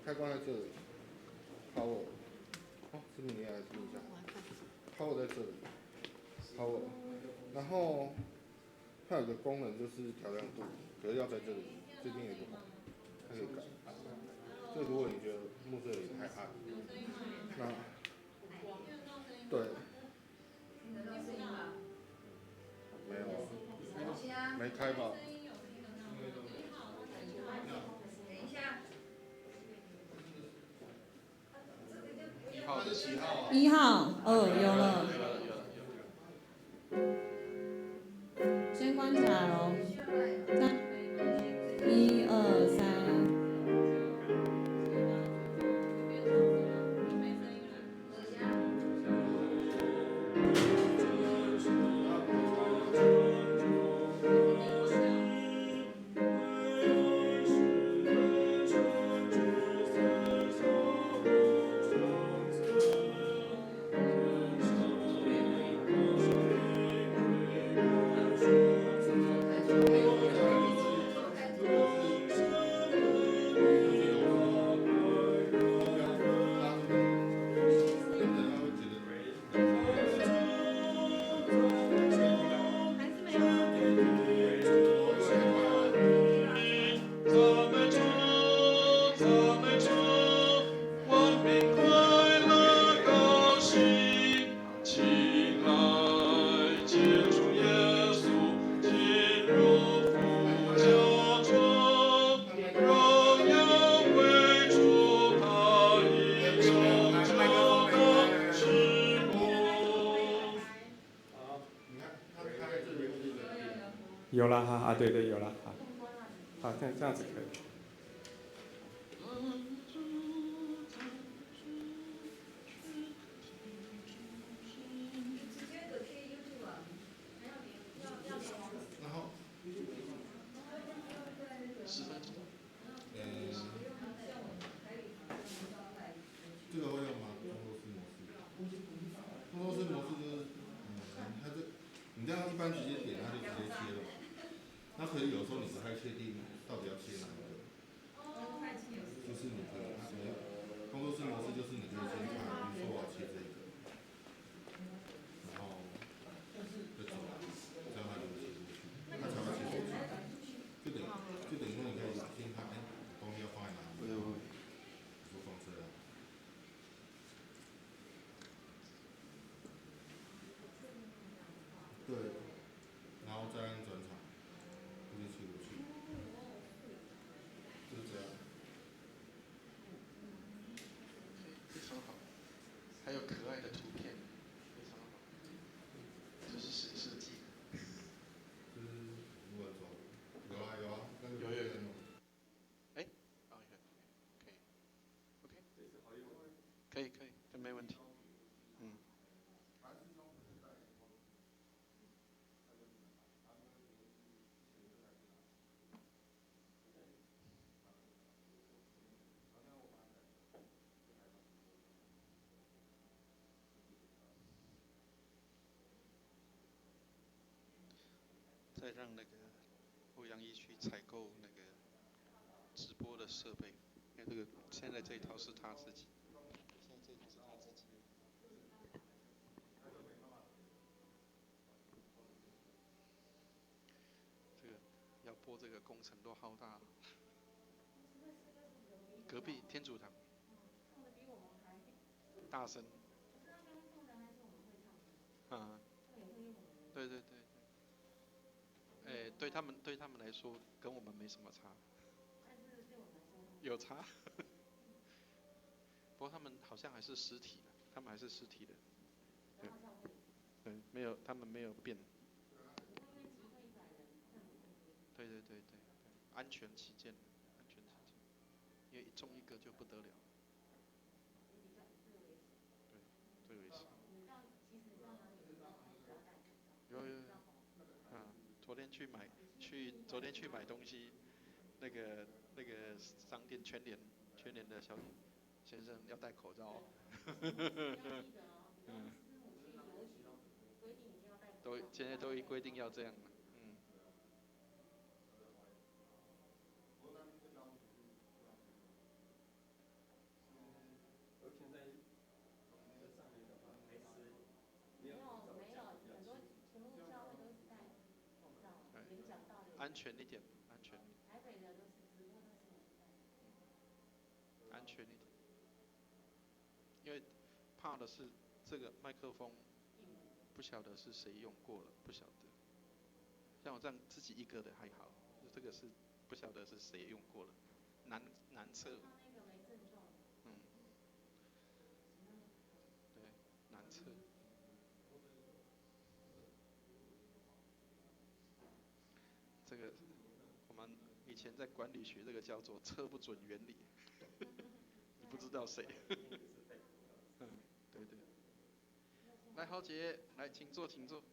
开关在这里，power，是明年还是明下？power 在这里，power，然后它有个功能就是调亮度，可是要在这里，这边有一个红，它可以改。就如果你觉得幕色有点太暗，那对，没有啊，没开吧？等一下，一号的几号啊？1号，有了，先关起来喽。1、2、3。有了哈对对有了好，这样子可以。然后10分钟。这个会用吗？工作室模式就是，它你这样一般直接点它就直接切了嘛。那可以有时候你不太确定到底要切哪一个，就是你可以工作室模式就是你可以先看，比如说我要切这个，然后再走，这样它就会切过去，它才会切过去。就等于说你可以先看，东西要放在哪里，然后就放这样。对，然后再按转场，就切过去，就是这样。非常好，还有可爱的图片，非常好，这是谁设计的？就是如果走，有啊，那个有。哎，OK，可以，这没问题。再让那个欧阳一去采购那个直播的设备，因为现在这一套是他自己。这个要播这个工程多浩大。隔壁天主堂。大声。对。对他们来说，跟我们没什么差。有差。不过他们好像还是实体的，对，没有，他们没有变。对，安全起见，因为一中一个就不得了。对，最危险。有。昨天去买东西，那个商店全联的小姐先生要戴口罩。现在都规定要这样了。安全一点，安全，安全一点，因为怕的是这个麦克风不晓得是谁用过了，不晓得。像我这样自己一个的还好，这个是不晓得是谁用过了，难测。嗯，对，难测。这个我们以前在管理学这个叫做测不准原理，你不知道谁。嗯，对对。来，豪杰，来，请坐，请坐。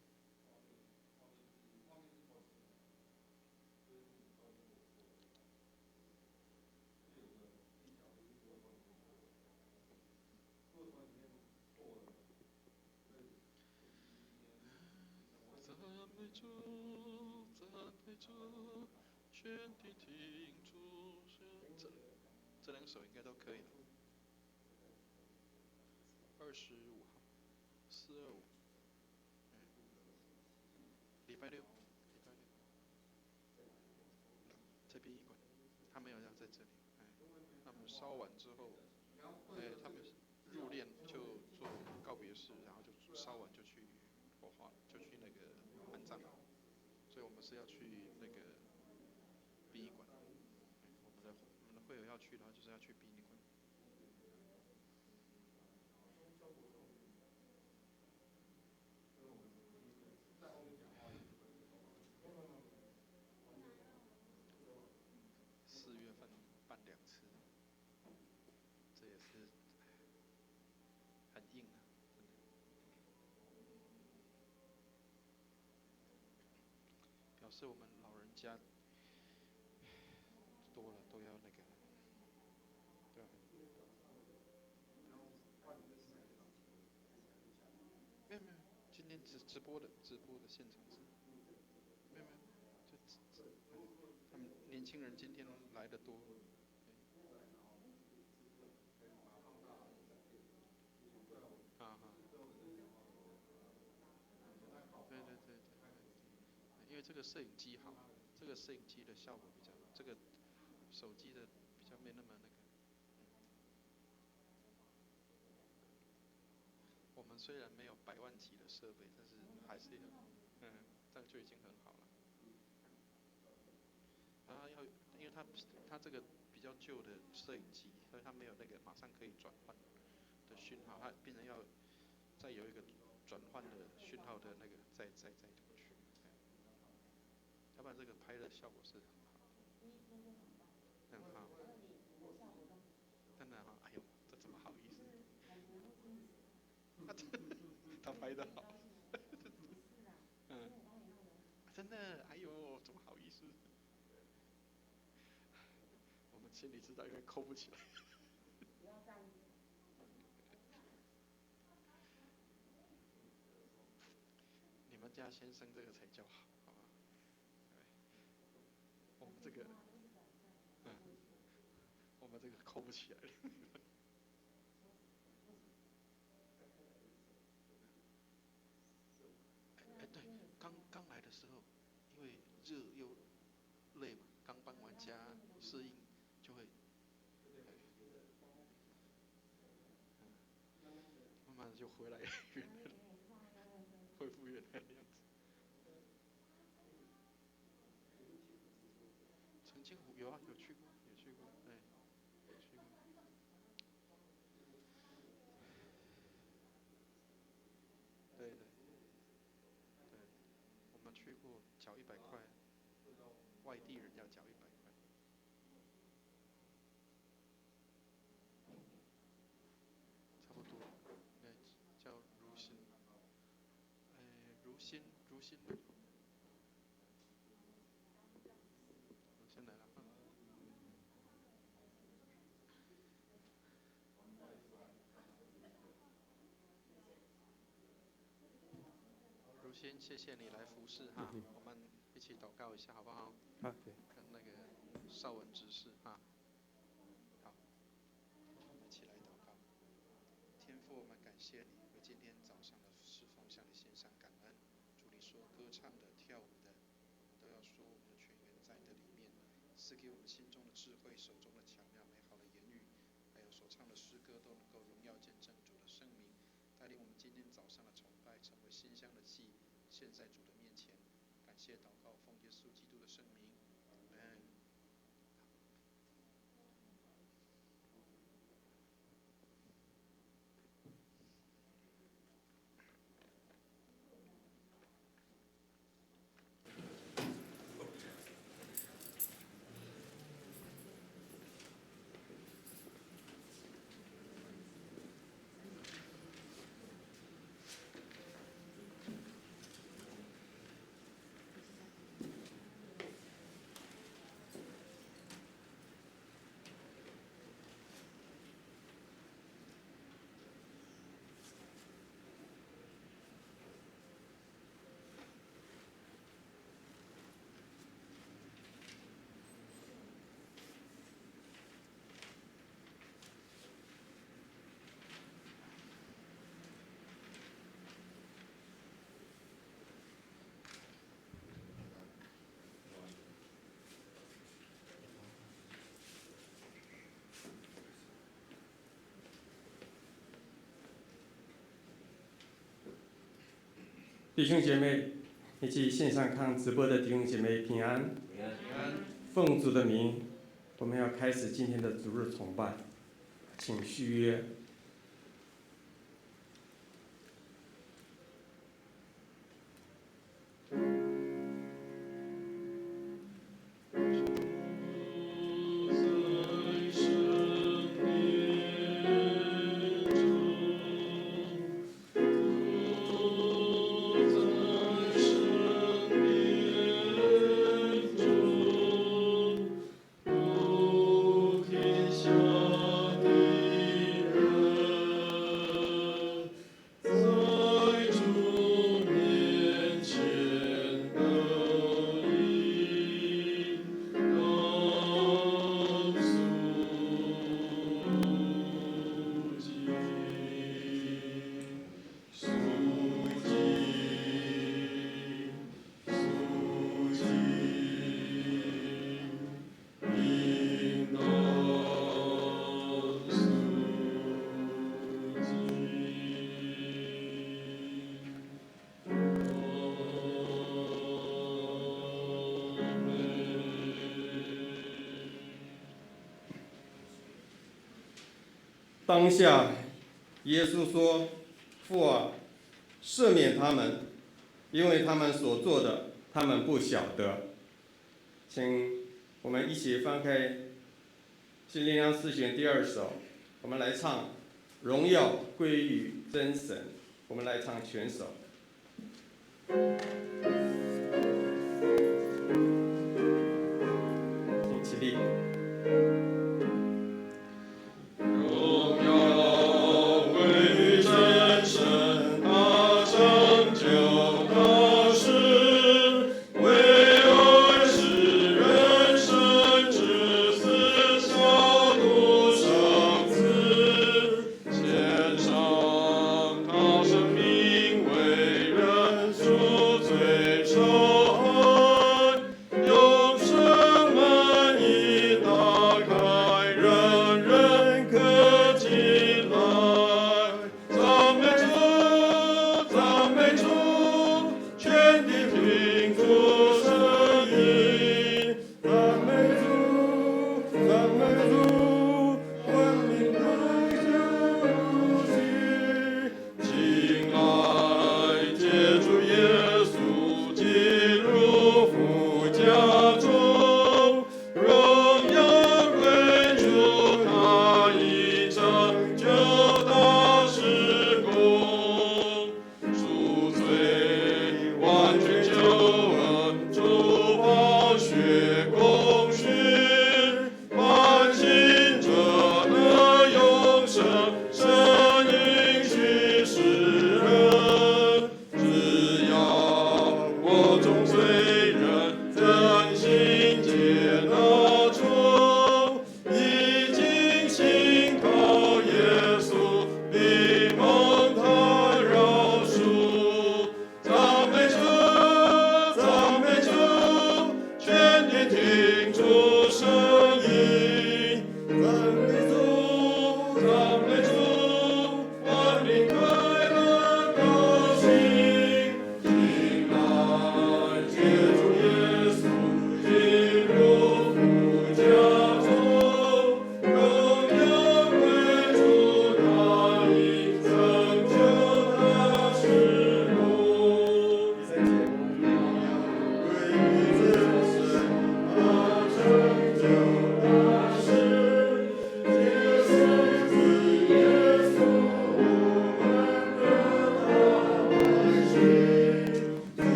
赞美主，赞美主，全地听主声。这两首应该都可以了。25号，425，礼拜六，在殡仪馆，他没有要在这里，他们烧完之后，他们入殓就做告别式，然后就烧完就去火化，就去那个安葬，所以我们是要去那个殡仪馆，我们的会友要去的话，就是要去殡仪馆。4月份办2次，这也是很硬啊，真的。表示我们老人家多了都要那个，对吧？没有没有，今天直播的现场是，没有没有，就他们年轻人今天来的多。啊哈，对，因为这个摄影机好，这个摄影机的效果比较，这个手机的比较没那么那个。我们虽然没有100万级的设备，但是还是有，这样就已经很好了。因为它这个比较旧的摄影机，所以它没有那个马上可以转换的讯号，它变成要再有一个转换的讯号的那个再过去，要不然这个拍的效果是很好，很好。真的哈，哎呦，这怎么好意思？他拍的好，真的，哎呦，怎么好意思？我们心里知道应该扣不起来。你们家先生这个才叫好，好吧？我们这个，我们这个扣不起来了。对，刚来的时候，因为热又累嘛，刚搬完家适应就会，慢慢的就回来原来的，恢复原来的样子。澄清湖有啊，有去过，对，有去过。对，我们去过，缴100块，外地人要缴100块。差不多，叫如新，如新来了。如新，谢谢你来服侍哈，我们一起祷告一下好不好？跟那个邵文执事哈。好，一起来祷告。天父，我们感谢你为今天早上的侍奉向你献上感恩。主，你说歌唱的、跳舞的，都要说我们的泉源赐给我们心中的智慧，手中的巧妙美好的言语，还有所唱的诗歌，都能够荣耀见证主的圣名，带领我们今天早上的崇拜成为馨香的祭，献在主的面前。感谢祷告，奉耶稣基督的圣名，阿门。弟兄姐妹，以及线上看直播的弟兄姐妹平安。平安。奉主的名，我们要开始今天的主日崇拜，请续约。当下，耶稣说：“父啊，赦免他们，因为他们所做的，他们不晓得。”请我们一起翻开《新灵粮诗选》第2首，我们来唱《荣耀归于真神》，我们来唱全首。请起立。献上他生命为人赎罪。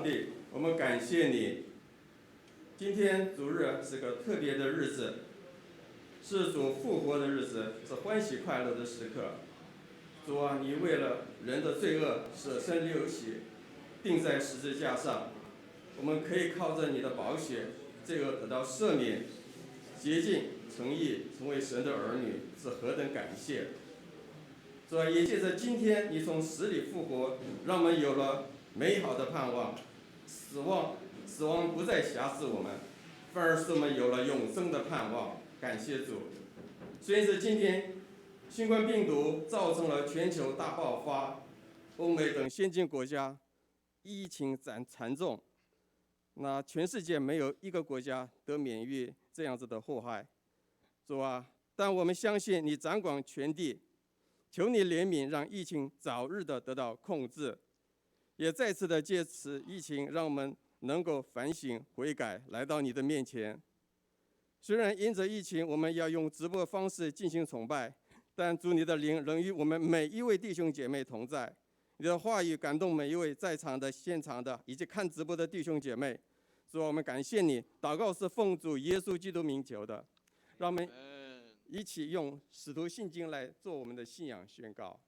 上帝，我们感谢你。今天主日是个特别的日子，是主复活的日子，是欢喜快乐的时刻。主啊，你为了人的罪恶舍身流血，钉在十字架上，我们可以靠着你的宝血，罪恶得到赦免，洁净诚意，成为神的儿女，是何等感谢！主啊，也借着今天你从死里复活，让我们有了美好的盼望，死亡不再辖制我们，反而使我们有了永生的盼望。感谢主！随着今天新冠病毒造成了全球大爆发，欧美等先进国家疫情惨重，那全世界没有一个国家得免于这样子的祸害。主啊，但我们相信你掌管全地，求你怜悯，让疫情早日的得到控制，也再次的借此疫情，让我们能够反省悔改，来到你的面前。虽然因着疫情，我们要用直播方式进行崇拜，但主你的灵仍与我们每一位弟兄姐妹同在。你的话语感动每一位在场的、现场的以及看直播的弟兄姐妹。主，我们感谢你。祷告是奉主耶稣基督名求的，让我们一起用使徒信经来做我们的信仰宣告。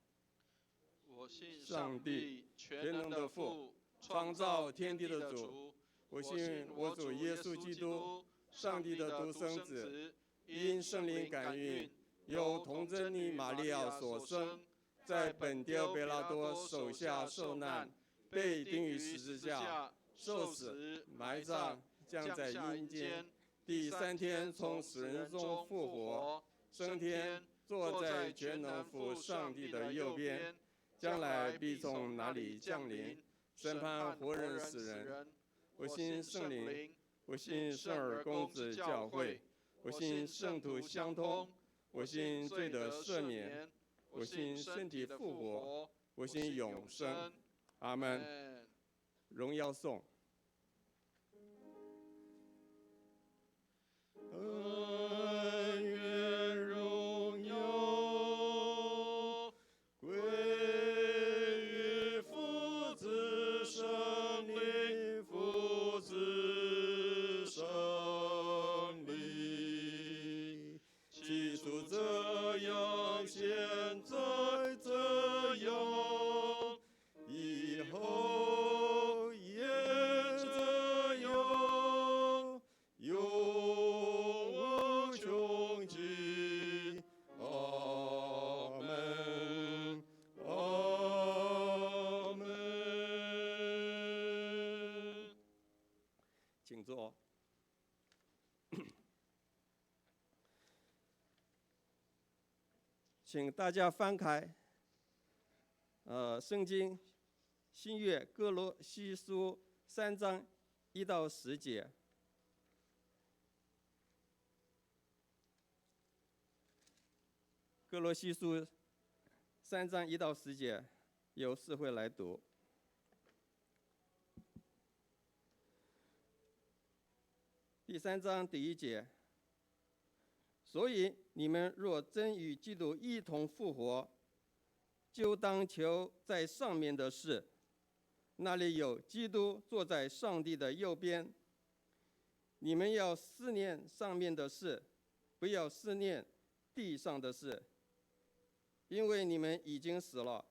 我信上帝全能的父，创造天地的主。我信我主耶稣基督，上帝的独生子，因圣灵感孕，由童贞女玛利亚所生，在本丢贝拉多手下受难，被钉于十字架，受死，埋葬，降在阴间，第3天从死人中复活，升天，坐在全能父上帝的右边，将来必从哪里降临，审判活人死人。我信圣灵，我信圣而公子教会，我信圣徒相通，我信罪得赦免，我信身体复活，我信永生。阿们。荣耀颂。愿荣耀归于父子圣灵，父子圣灵。起初这样，现在这样，以后也这样，永永极。阿门，阿门。请坐。请大家翻开圣经新约哥罗西书3章1到10节。哥罗西书3章1到10节，由世会来读。第3章第1节，所以你们若真与基督一同复活，就当求在上面的事，那里有基督坐在上帝的右边。你们要思念上面的事，不要思念地上的事，因为你们已经死了，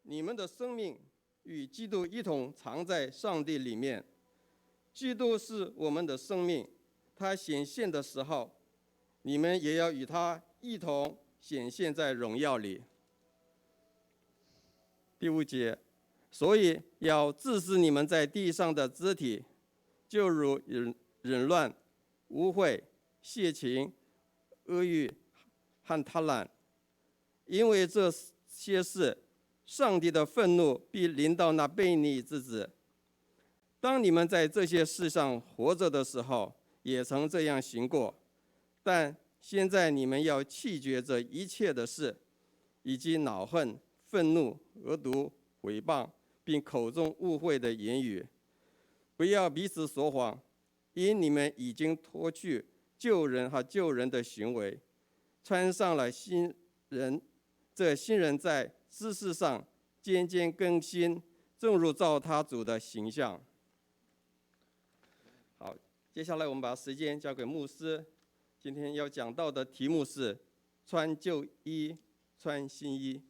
你们的生命与基督一同藏在上帝里面。基督是我们的生命，他显现的时候，你们也要与他一同显现在荣耀里。第5节，所以要治死你们在地上的肢体，就如忍乱、污秽、邪情、恶欲和贪婪，因为这些事，上帝的愤怒必临到那悖逆之子。当你们在这些事上活着的时候，也曾这样行过，但现在你们要弃绝这一切的事，以及恼恨、愤怒、恶毒、毁谤，并口中污秽的言语。不要彼此说谎，因你们已经脱去旧人和旧人的行为，穿上了新人。这新人在知识上渐渐更新，正如造他主的形象。好，接下来我们把时间交给牧师。今天要讲到的题目是穿旧衣，穿新衣。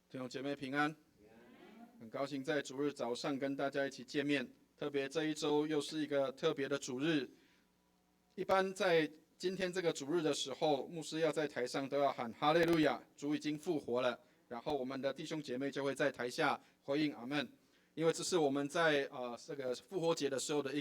弟兄姐妹平安，很高兴在主日早上跟大家一起见面。特别这一周又是一个特别的主日。一般在今天这个主日的时候，牧师要在台上都要喊哈利路亚，主已经复活了。然后我们的弟兄姐妹就会在台下回应阿们，因为这是我们在这个复活节的时候的一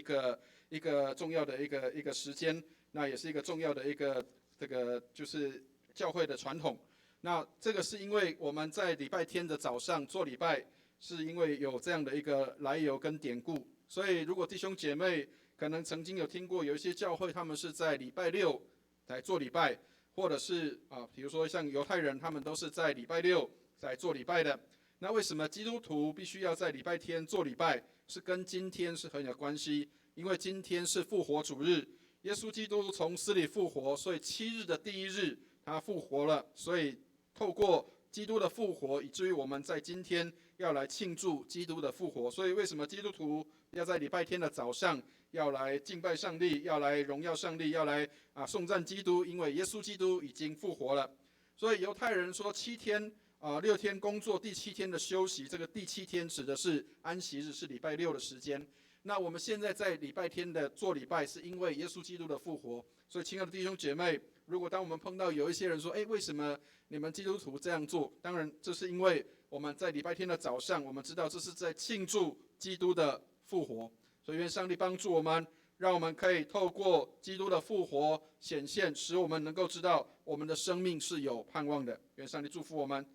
个重要的一个时间，那也是一个重要的一个这个就是教会的传统。那这个是因为我们在礼拜天的早上做礼拜，是因为有这样的一个来由跟典故。所以如果弟兄姐妹可能曾经有听过，有一些教会他们是在礼拜六来做礼拜，或者是比如说像犹太人，他们都是在礼拜六来做礼拜的。那为什么基督徒必须要在礼拜天做礼拜？是跟今天是很有关系，因为今天是复活主日，耶稣基督从死里复活，所以7日的第1日他复活了，所以透过基督的复活，以至于我们在今天要来庆祝基督的复活。所以为什么基督徒要在礼拜天的早上要来敬拜上帝，要来荣耀上帝，要来颂赞基督？因为耶稣基督已经复活了。所以犹太人说7天6天工作，第7天的休息。这个第7天指的是安息日，是礼拜六的时间。那我们现在在礼拜天的做礼拜，是因为耶稣基督的复活。所以亲爱的弟兄姐妹，如果当我们碰到有一些人说，为什么你们基督徒这样做？当然这是因为我们在礼拜天的早上，我们知道这是在庆祝基督的复活。所以愿上帝帮助我们，让我们可以透过基督的复活显现，使我们能够知道我们的生命是有盼望的。愿上帝祝福我们。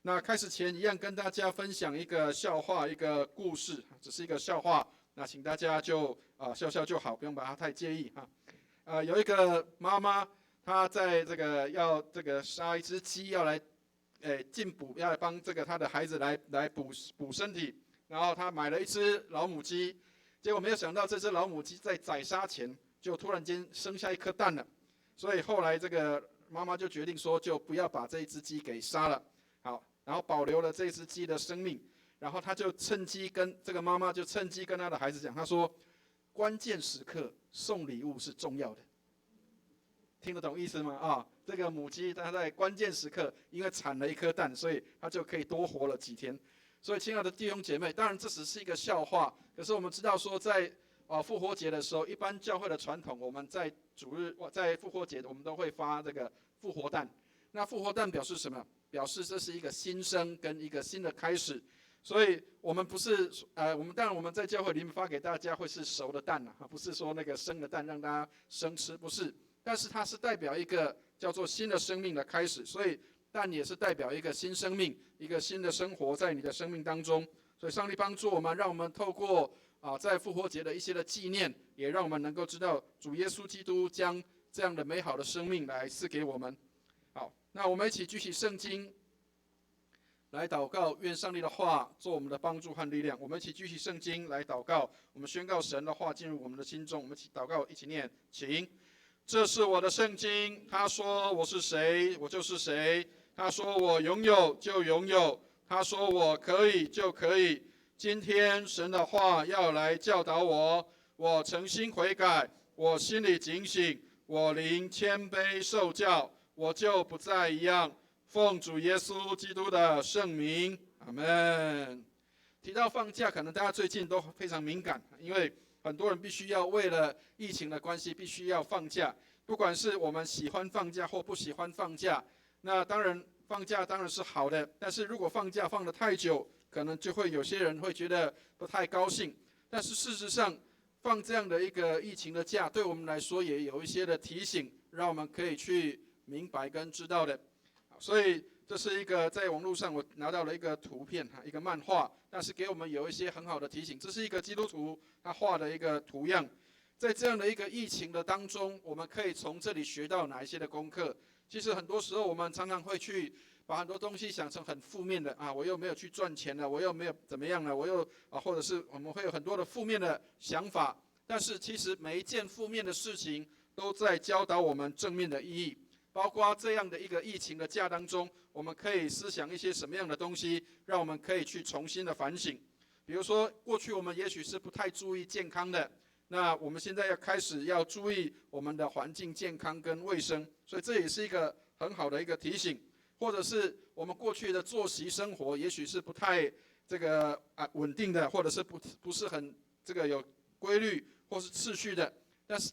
那开始前一样跟大家分享一个笑话，一个故事，只是一个笑话，那请大家就笑笑就好，不用把它太介意哈。有一个妈妈，她在这个要这个杀一只鸡，要来进补，要来帮这个她的孩子来补身体。然后她买了一只老母鸡，结果没有想到这只老母鸡在宰杀前就突然间生下一颗蛋了。所以后来这个妈妈就决定说，就不要把这一只鸡给杀了，好，然后保留了这只鸡的生命。然后她就趁机跟这个妈妈就趁机跟她的孩子讲，她说，关键时刻送礼物是重要的。听得懂意思吗？这个母鸡它在关键时刻，因为产了一颗蛋，所以它就可以多活了几天。所以亲爱的弟兄姐妹，当然这只是一个笑话，可是我们知道说在复活节的时候，一般教会的传统，我们在主日在复活节我们都会发这个复活蛋。那复活蛋表示什么？表示这是一个新生跟一个新的开始。所以我们不是当然我们在教会里面发给大家会是熟的蛋不是说那个生的蛋让大家生吃，不是。但是它是代表一个叫做新的生命的开始，所以蛋也是代表一个新生命，一个新的生活在你的生命当中。所以上帝帮助我们，让我们透过在复活节的一些的纪念，也让我们能够知道主耶稣基督将这样的美好的生命来赐给我们。好，那我们一起举起圣经来祷告，愿上帝的话做我们的帮助和力量。我们一起举起圣经来祷告，我们宣告神的话进入我们的心中。我们一起祷告，一起念，请。这是我的圣经，他说我是谁，我就是谁；他说我拥有就拥有，他说我可以就可以。今天神的话要来教导我，我诚心悔改，我心里警醒，我灵谦卑受教，我就不再一样。奉主耶稣基督的圣名，阿们。提到放假，可能大家最近都非常敏感，因为很多人必须要为了疫情的关系，必须要放假。不管是我们喜欢放假或不喜欢放假，那当然放假当然是好的。但是如果放假放得太久，可能就会有些人会觉得不太高兴。但是事实上，放这样的一个疫情的假，对我们来说也有一些的提醒，让我们可以去明白跟知道的。所以这是一个在网络上我拿到了一个图片，一个漫画，但是给我们有一些很好的提醒。这是一个基督徒他画的一个图样，在这样的一个疫情的当中，我们可以从这里学到哪一些的功课？其实很多时候我们常常会去把很多东西想成很负面的啊，我又没有去赚钱了，我又没有怎么样了，我又或者是我们会有很多的负面的想法。但是其实每一件负面的事情都在教导我们正面的意义。包括这样的一个疫情的假当中，我们可以思想一些什么样的东西，让我们可以去重新的反省。比如说，过去我们也许是不太注意健康的，那我们现在要开始要注意我们的环境健康跟卫生，所以这也是一个很好的一个提醒。或者是我们过去的作息生活，也许是不太稳定的，或者是不是很有规律或是次序的。但是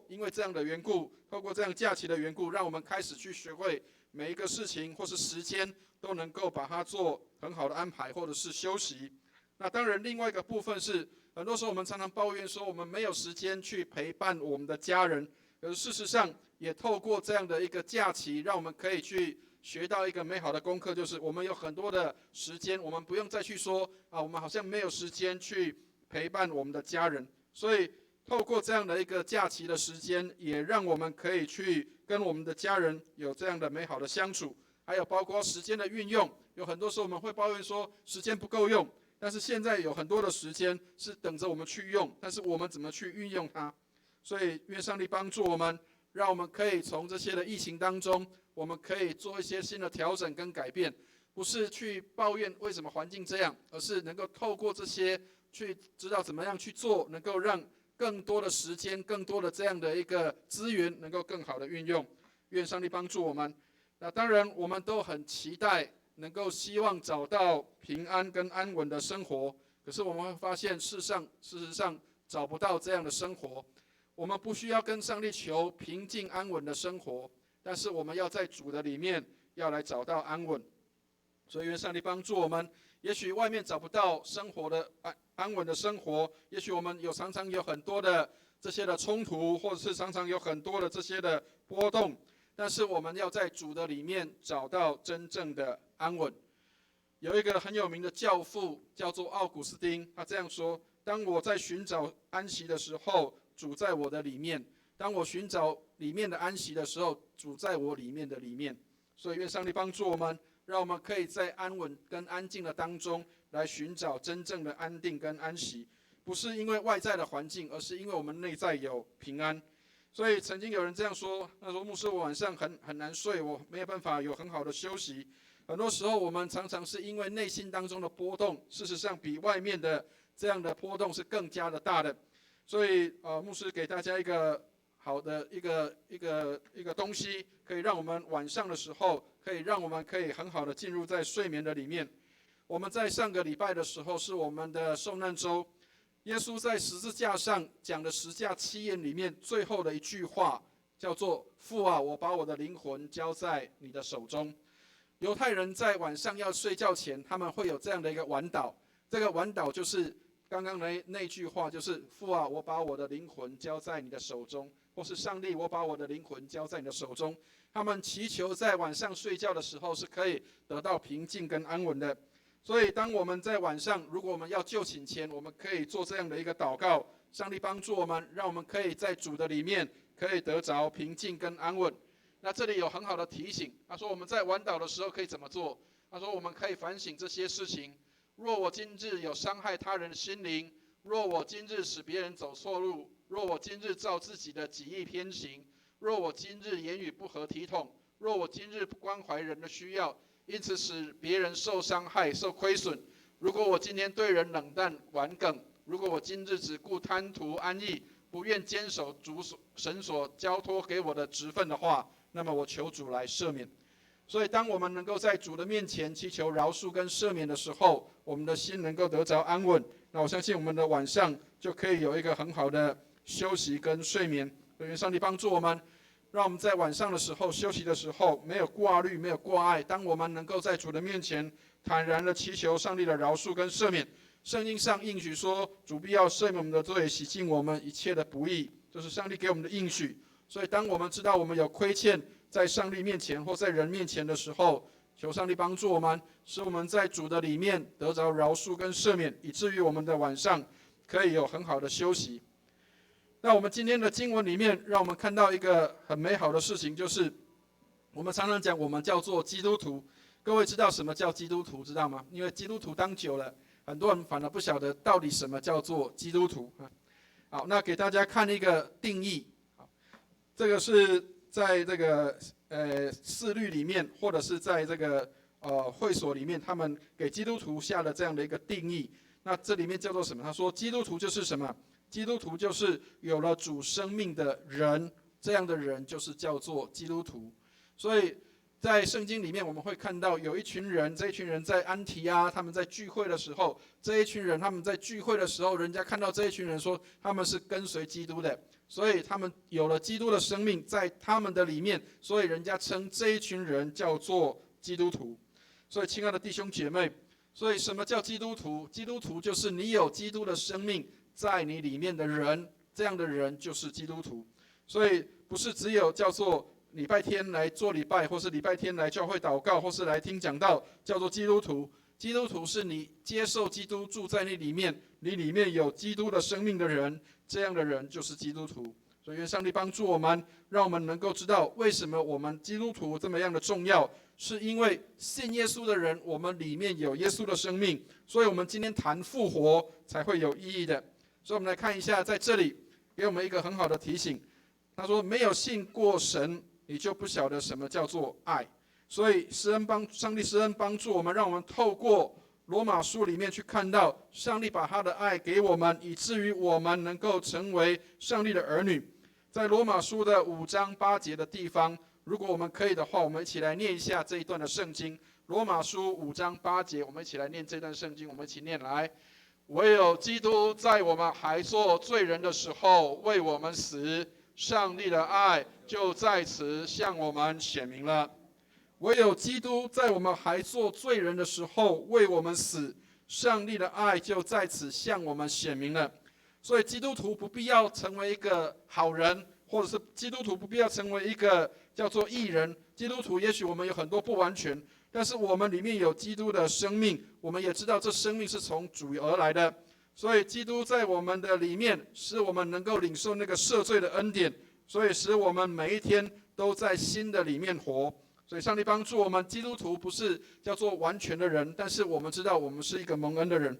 因为这样的缘故，透过这样假期的缘故，让我们开始去学会每一个事情或是时间都能够把它做很好的安排，或者是休息。那当然，另外一个部分是，很多时候我们常常抱怨说我们没有时间去陪伴我们的家人，可是事实上也透过这样的一个假期，让我们可以去学到一个美好的功课，就是我们有很多的时间，我们不用再去说我们好像没有时间去陪伴我们的家人。所以透过这样的一个假期的时间，也让我们可以去跟我们的家人有这样的美好的相处。还有包括时间的运用，有很多时候我们会抱怨说时间不够用，但是现在有很多的时间是等着我们去用，但是我们怎么去运用它？所以愿上帝帮助我们，让我们可以从这些的疫情当中，我们可以做一些新的调整跟改变，不是去抱怨为什么环境这样，而是能够透过这些去知道怎么样去做，能够让更多的时间、更多的这样的一个资源能够更好的运用。愿上帝帮助我们。那当然，我们都很期待能够希望找到平安跟安稳的生活，可是我们会发现，事实上找不到这样的生活。我们不需要跟上帝求平静安稳的生活，但是我们要在主的里面要来找到安稳。所以愿上帝帮助我们。也许外面找不到生活的安稳的生活，也许我们常常有很多的这些的冲突，或者是常常有很多的这些的波动，但是我们要在主的里面找到真正的安稳。有一个很有名的教父叫做奥古斯丁，他这样说：当我在寻找安息的时候，主在我的里面；当我寻找里面的安息的时候，主在我里面的里面。所以愿上帝帮助我们，让我们可以在安稳跟安静的当中来寻找真正的安定跟安息，不是因为外在的环境，而是因为我们内在有平安。所以曾经有人这样说，他说：牧师，我晚上很难睡，我没有办法有很好的休息。很多时候我们常常是因为内心当中的波动，事实上比外面的这样的波动是更加的大的。所以牧师给大家一个好的一个东西，可以让我们晚上的时候，可以很好的进入在睡眠的里面。我们在上个礼拜的时候是我们的受难周，耶稣在十字架上讲的十架七言里面最后的一句话叫做：父啊，我把我的灵魂交在你的手中。犹太人在晚上要睡觉前，他们会有这样的一个晚祷，这个晚祷就是刚刚那句话，就是父啊，我把我的灵魂交在你的手中，或是上帝，我把我的灵魂交在你的手中。他们祈求在晚上睡觉的时候是可以得到平静跟安稳的。所以当我们在晚上，如果我们要就寝前，我们可以做这样的一个祷告，上帝帮助我们，让我们可以在主的里面可以得着平静跟安稳。那这里有很好的提醒，他说我们在晚祷的时候可以怎么做？他说我们可以反省这些事情。若我今日有伤害他人的心灵，若我今日使别人走错路，若我今日照自己的己意偏行，若我今日言语不合体统，若我今日不关怀人的需要，因此使别人受伤害受亏损，如果我今天对人冷淡顽梗，如果我今日只顾贪图安逸，不愿坚守主神所交托给我的职分的话，那么我求主来赦免。所以当我们能够在主的面前祈求饶恕跟赦免的时候，我们的心能够得着安稳，那我相信我们的晚上就可以有一个很好的休息跟睡眠。愿上帝帮助我们，让我们在晚上的时候休息的时候没有挂虑，没有挂碍。当我们能够在主的面前坦然的祈求上帝的饶恕跟赦免，圣经上应许说，主必要赦免我们的罪，洗净我们一切的不义，这是上帝给我们的应许。所以当我们知道我们有亏欠在上帝面前或在人面前的时候，求上帝帮助我们，使我们在主的里面得着饶恕跟赦免，以至于我们的晚上可以有很好的休息。那我们今天的经文里面，让我们看到一个很美好的事情，就是我们常常讲我们叫做基督徒，各位知道什么叫基督徒，知道吗？因为基督徒当久了，很多人反而不晓得到底什么叫做基督徒。好，那给大家看一个定义。这个是在这个释律里面，或者是在这个会所里面，他们给基督徒下了这样的一个定义。那这里面叫做什么？他说基督徒就是什么？基督徒就是有了主生命的人，这样的人就是叫做基督徒。所以在圣经里面我们会看到有一群人，这一群人在安提阿，他们在聚会的时候，这一群人他们在聚会的时候，人家看到这一群人说他们是跟随基督的，所以他们有了基督的生命在他们的里面，所以人家称这一群人叫做基督徒。所以亲爱的弟兄姐妹，所以什么叫基督徒？基督徒就是你有基督的生命在你里面的人，这样的人就是基督徒。所以不是只有叫做礼拜天来做礼拜，或是礼拜天来教会祷告，或是来听讲道，叫做基督徒。基督徒是你接受基督住在你里面，你里面有基督的生命的人，这样的人就是基督徒。所以愿上帝帮助我们，让我们能够知道为什么我们基督徒这么样的重要，是因为信耶稣的人，我们里面有耶稣的生命，所以我们今天谈复活才会有意义的。所以我们来看一下，在这里给我们一个很好的提醒。他说没有信过神，你就不晓得什么叫做爱。所以上帝施恩帮助我们，让我们透过罗马书里面去看到上帝把他的爱给我们，以至于我们能够成为上帝的儿女。在罗马书的5章8节的地方，如果我们可以的话，我们一起来念一下这一段的圣经。罗马书5章8节，我们一起来念这段圣经，我们一起念来。唯有基督在我们还做罪人的时候为我们死，上帝的爱就在此向我们显明了。唯有基督在我们还做罪人的时候为我们死，上帝的爱就在此向我们显明了。所以基督徒不必要成为一个好人，或者是基督徒不必要成为一个叫做义人。基督徒也许我们有很多不完全，但是我们里面有基督的生命，我们也知道这生命是从主而来的。所以基督在我们的里面，使我们能够领受那个赦罪的恩典，所以使我们每一天都在新的里面活。所以上帝帮助我们，基督徒不是叫做完全的人，但是我们知道我们是一个蒙恩的人。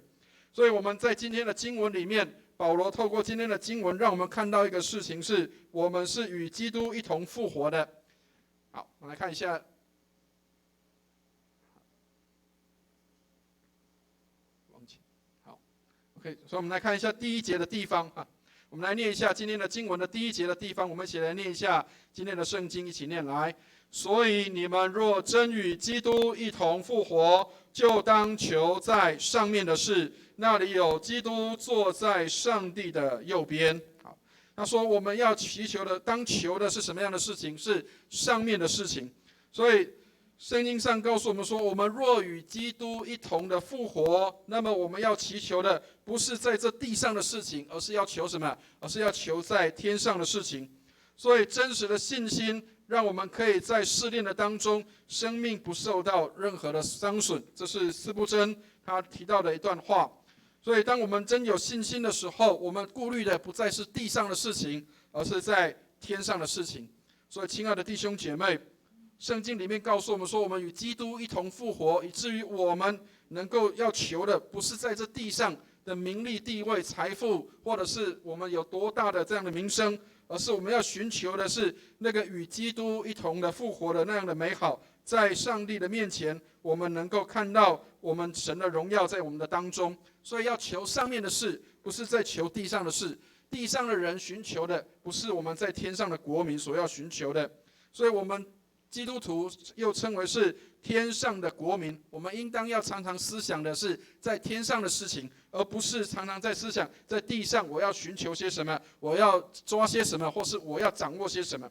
所以我们在今天的经文里面，保罗透过今天的经文让我们看到一个事情，是我们是与基督一同复活的。好，我们来看一下好 OK， 所以我们来看一下第1节的地方。我们来念一下今天的经文的第1节的地方，我们一起来念一下今天的圣经，一起念来。所以你们若真与基督一同复活，就当求在上面的事，那里有基督坐在上帝的右边。好，他说我们要祈求的，当求的是什么样的事情？是上面的事情。所以圣经上告诉我们说，我们若与基督一同的复活，那么我们要祈求的不是在这地上的事情，而是要求什么？而是要求在天上的事情。所以真实的信心让我们可以在试炼的当中，生命不受到任何的伤损。这是司布真他提到的一段话。所以当我们真有信心的时候，我们顾虑的不再是地上的事情，而是在天上的事情。所以亲爱的弟兄姐妹，圣经里面告诉我们说，我们与基督一同复活，以至于我们能够要求的不是在这地上的名利地位财富，或者是我们有多大的这样的名声，而是我们要寻求的是那个与基督一同的复活的那样的美好。在上帝的面前，我们能够看到我们神的荣耀在我们的当中。所以要求上面的事，不是在求地上的事。地上的人寻求的不是我们在天上的国民所要寻求的。所以我们基督徒又称为是天上的国民，我们应当要常常思想的是在天上的事情，而不是常常在思想在地上我要寻求些什么，我要抓些什么，或是我要掌握些什么。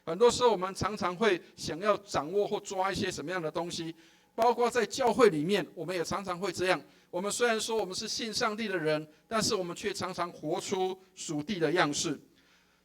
很多时候我们常常会想要掌握或抓一些什么样的东西，包括在教会里面，我们也常常会这样。我们虽然说我们是信上帝的人，但是我们却常常活出属地的样式。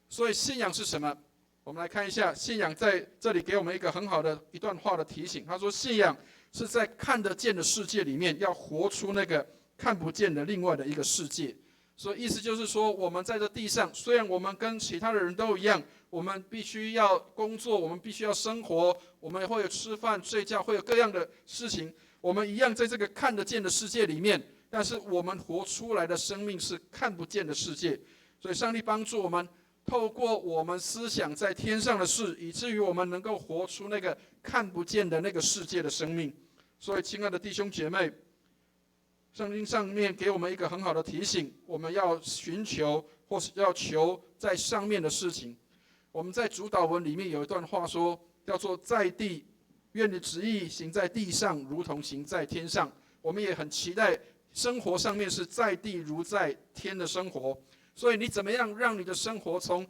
所以信仰是什么？我们来看一下，信仰在这里给我们一个很好的一段话的提醒。他说，信仰是在看得见的世界里面，要活出那个看不见的另外的一个世界。所以意思就是说，我们在这地上，虽然我们跟其他的人都一样，我们必须要工作，我们必须要生活，我们会有吃饭、睡觉，会有各样的事情，我们一样在这个看得见的世界里面，但是我们活出来的生命是看不见的世界。所以上帝帮助我们，透过我们思想在天上的事，以至于我们能够活出那个看不见的那个世界的生命。所以亲爱的弟兄姐妹，圣经上面给我们一个很好的提醒，我们要寻求或是要求在上面的事情。我们在主祷文里面有一段话说，叫做在地，愿你旨意行在地上，如同行在天上。我们也很期待生活上面是在地如在天的生活。所以你怎么样让你的生活从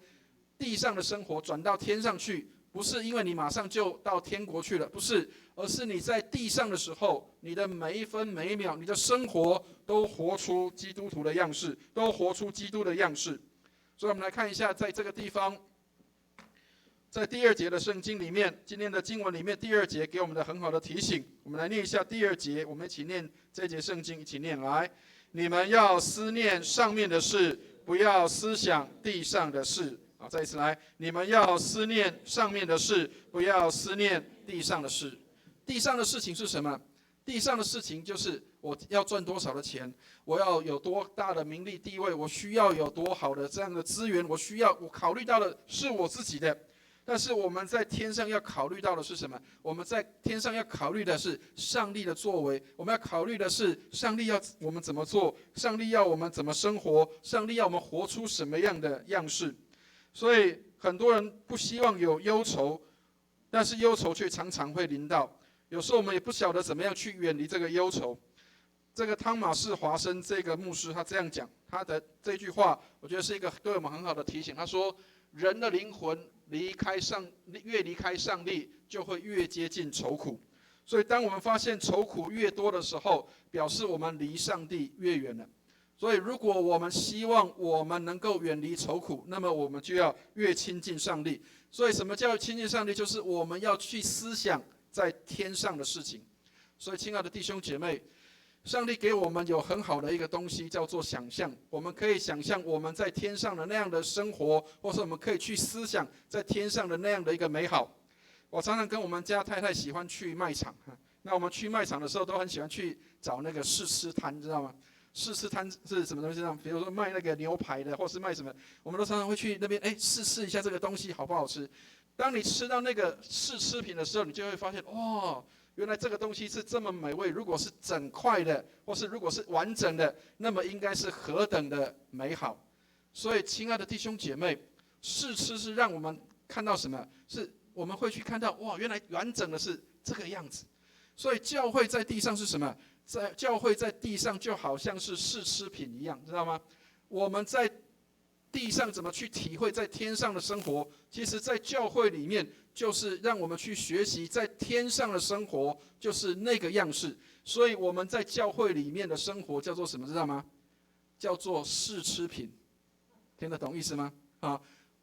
地上的生活转到天上去？不是因为你马上就到天国去了，不是，而是你在地上的时候，你的每一分每一秒，你的生活都活出基督徒的样式，都活出基督的样式。所以我们来看一下，在这个地方，在第2节的圣经里面，今天的经文里面第2节给我们的很好的提醒。我们来念一下第2节，我们一起念这节圣经，一起念来：你们要思念上面的事，不要思想地上的事。好，再一次来，你们要思念上面的事，不要思念地上的事。地上的事情是什么？地上的事情就是我要赚多少的钱，我要有多大的名利地位，我需要有多好的这样的资源，我考虑到的是我自己的。但是我们在天上要考虑到的是什么？我们在天上要考虑的是上帝的作为，我们要考虑的是上帝要我们怎么做，上帝要我们怎么生活，上帝要我们活出什么样的样式。所以很多人不希望有忧愁，但是忧愁却常常会临到。有时候我们也不晓得怎么样去远离这个忧愁。这个汤马士华生这个牧师他这样讲，他的这句话我觉得是一个对我们很好的提醒。他说，人的灵魂越离开上帝，就会越接近愁苦。所以当我们发现愁苦越多的时候，表示我们离上帝越远了。所以如果我们希望我们能够远离愁苦，那么我们就要越亲近上帝。所以什么叫亲近上帝？就是我们要去思想在天上的事情。所以亲爱的弟兄姐妹，上帝给我们有很好的一个东西叫做想象。我们可以想象我们在天上的那样的生活，或是我们可以去思想在天上的那样的一个美好。我常常跟我们家太太喜欢去卖场，那我们去卖场的时候都很喜欢去找那个试吃摊，知道吗？试吃摊是什么东西呢？比如说卖那个牛排的，或是卖什么，我们都常常会去那边，试吃一下这个东西好不好吃。当你吃到那个试吃品的时候，你就会发现，原来这个东西是这么美味。如果是整块的，或是如果是完整的，那么应该是何等的美好。所以，亲爱的弟兄姐妹，试吃是让我们看到什么？是我们会去看到，原来完整的是这个样子。所以，教会在地上是什么？教会在地上就好像是试吃品一样，知道吗？我们在地上怎么去体会在天上的生活？其实，在教会里面，就是让我们去学习在天上的生活，就是那个样式。所以我们在教会里面的生活叫做什么？知道吗？叫做试吃品。听得懂意思吗？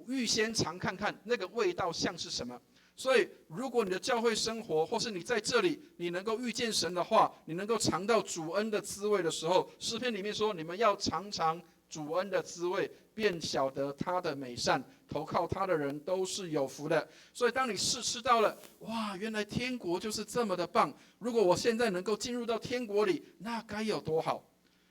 预先尝看看那个味道像是什么。所以，如果你的教会生活，或是你在这里，你能够遇见神的话，你能够尝到主恩的滋味的时候，诗篇里面说，你们要尝尝主恩的滋味，便晓得他的美善，投靠他的人都是有福的。所以，当你试吃到了，原来天国就是这么的棒。如果我现在能够进入到天国里，那该有多好。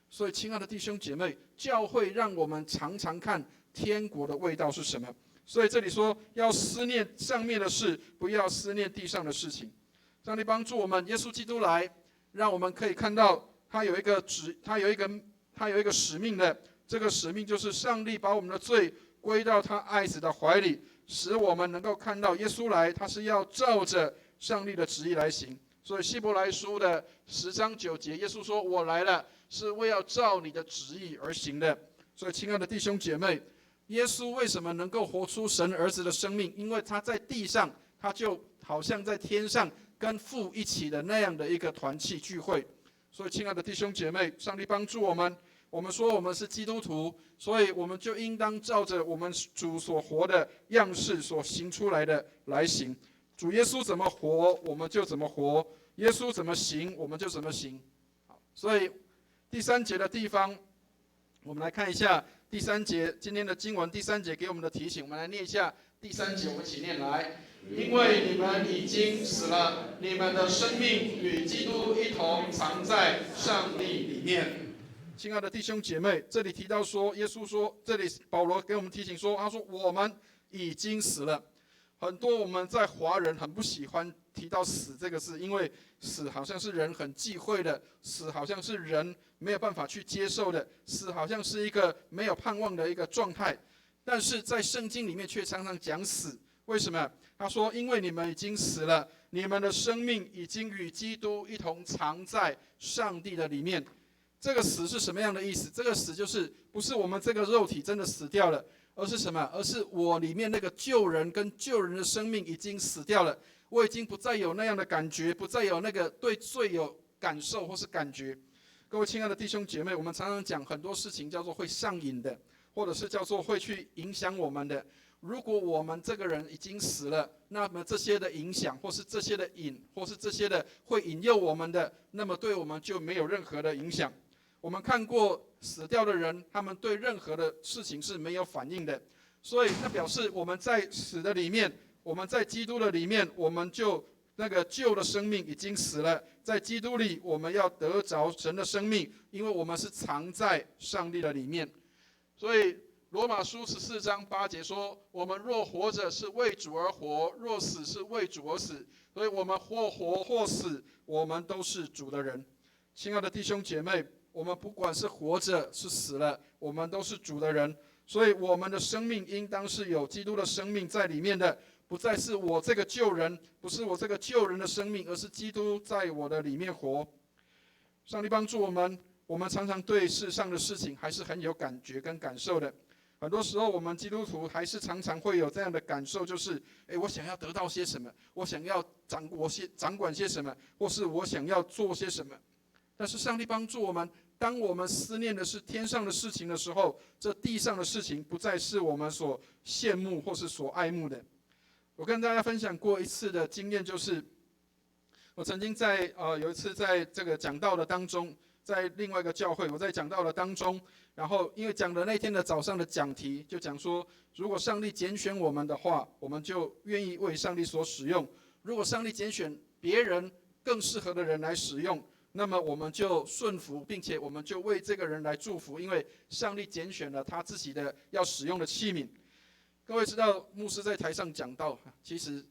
所以，亲爱的弟兄姐妹，教会让我们尝尝看天国的味道是什么。所以这里说要思念上面的事，不要思念地上的事情。上帝帮助我们，耶稣基督来，让我们可以看到他有一个使命的。这个使命就是上帝把我们的罪归到他爱子的怀里，使我们能够看到耶稣来，他是要照着上帝的旨意来行。所以希伯来书的10章9节，耶稣说：“我来了，是为要照你的旨意而行的。”所以，亲爱的弟兄姐妹，耶稣为什么能够活出神儿子的生命？因为他在地上，他就好像在天上跟父一起的那样的一个团契聚会。所以，亲爱的弟兄姐妹，上帝帮助我们。我们说我们是基督徒，所以我们就应当照着我们主所活的样式所行出来的来行。主耶稣怎么活，我们就怎么活；耶稣怎么行，我们就怎么行。好，所以第3节的地方，我们来看一下第3节，今天的经文第3节给我们的提醒，我们来念一下第3节，我们一起念来。因为你们已经死了，你们的生命与基督一同藏在上帝里面。亲爱的弟兄姐妹，这里提到说，耶稣说，这里保罗给我们提醒说，他说我们已经死了。很多我们在华人很不喜欢提到死这个事，因为死好像是人很忌讳的，死好像是人没有办法去接受的，死好像是一个没有盼望的一个状态。但是在圣经里面却常常讲死，为什么？他说因为你们已经死了，你们的生命已经与基督一同藏在上帝的里面。这个死是什么样的意思？这个死就是不是我们这个肉体真的死掉了，而是什么？而是我里面那个旧人跟旧人的生命已经死掉了，我已经不再有那样的感觉，不再有那个对罪有感受或是感觉。各位亲爱的弟兄姐妹，我们常常讲很多事情叫做会上瘾的，或者是叫做会去影响我们的。如果我们这个人已经死了，那么这些的影响，或是这些的瘾，或是这些的会引诱我们的，那么对我们就没有任何的影响。我们看过死掉的人，他们对任何的事情是没有反应的，所以那表示我们在死的里面，我们在基督的里面，我们就那个旧的生命已经死了，在基督里我们要得着神的生命，因为我们是藏在上帝的里面。所以罗马书14章8节说，我们若活着是为主而活，若死是为主而死，所以我们或活或死，我们都是主的人。亲爱的弟兄姐妹，我们不管是活着是死了，我们都是主的人，所以我们的生命应当是有基督的生命在里面的，不再是我这个旧人，不是我这个旧人的生命，而是基督在我的里面活。上帝帮助我们，我们常常对世上的事情还是很有感觉跟感受的。很多时候我们基督徒还是常常会有这样的感受，就是我想要得到些什么，我想要掌管些什么，或是我想要做些什么。但是上帝帮助我们，当我们思念的是天上的事情的时候，这地上的事情不再是我们所羡慕或是所爱慕的。我跟大家分享过一次的经验，就是我曾经在有一次在这个讲道的当中，在另外一个教会，我在讲道的当中，然后因为讲的那天的早上的讲题就讲说，如果上帝拣选我们的话，我们就愿意为上帝所使用；如果上帝拣选别人更适合的人来使用，那么我们就顺服，并且我们就为这个人来祝福，因为上帝拣选了他自己的要使用的器皿。各位知道，牧师在台上讲道，其实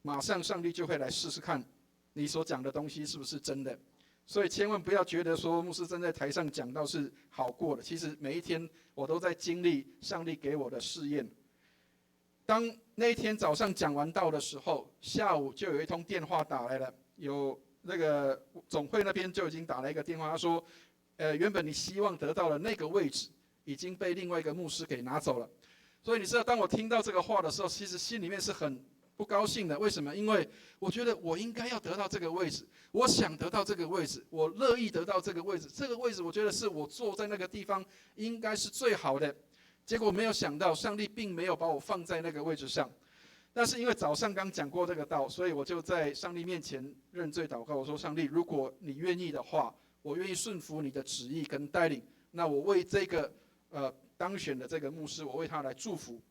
马上上帝就会来试试看你所讲的东西是不是真的。所以千万不要觉得说牧师站在台上讲道是好过的，其实每一天我都在经历上帝给我的试验。当那一天早上讲完道的时候，下午就有一通电话打来了，有那个总会那边就已经打了一个电话，他说，原本你希望得到的那个位置已经被另外一个牧师给拿走了。所以你知道，当我听到这个话的时候，其实心里面是很不高兴的。为什么？因为我觉得我应该要得到这个位置，我想得到这个位置，我乐意得到这个位置。这个位置，我觉得是我坐在那个地方应该是最好的。结果没有想到，上帝并没有把我放在那个位置上。但是因为早上刚讲过这个道，所以我就在上帝面前认罪祷告。我说：上帝，如果你愿意的话，我愿意顺服你的旨意跟带领。那我为这个当选的这个牧师，我为他来祝福。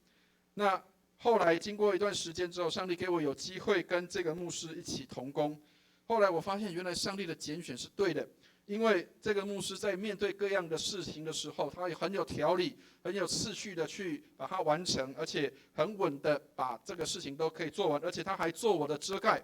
那后来经过一段时间之后，上帝给我有机会跟这个牧师一起同工。后来我发现，原来上帝的拣选是对的，因为这个牧师在面对各样的事情的时候，他也很有条理、很有次序的去把它完成，而且很稳的把这个事情都可以做完，而且他还做我的遮盖。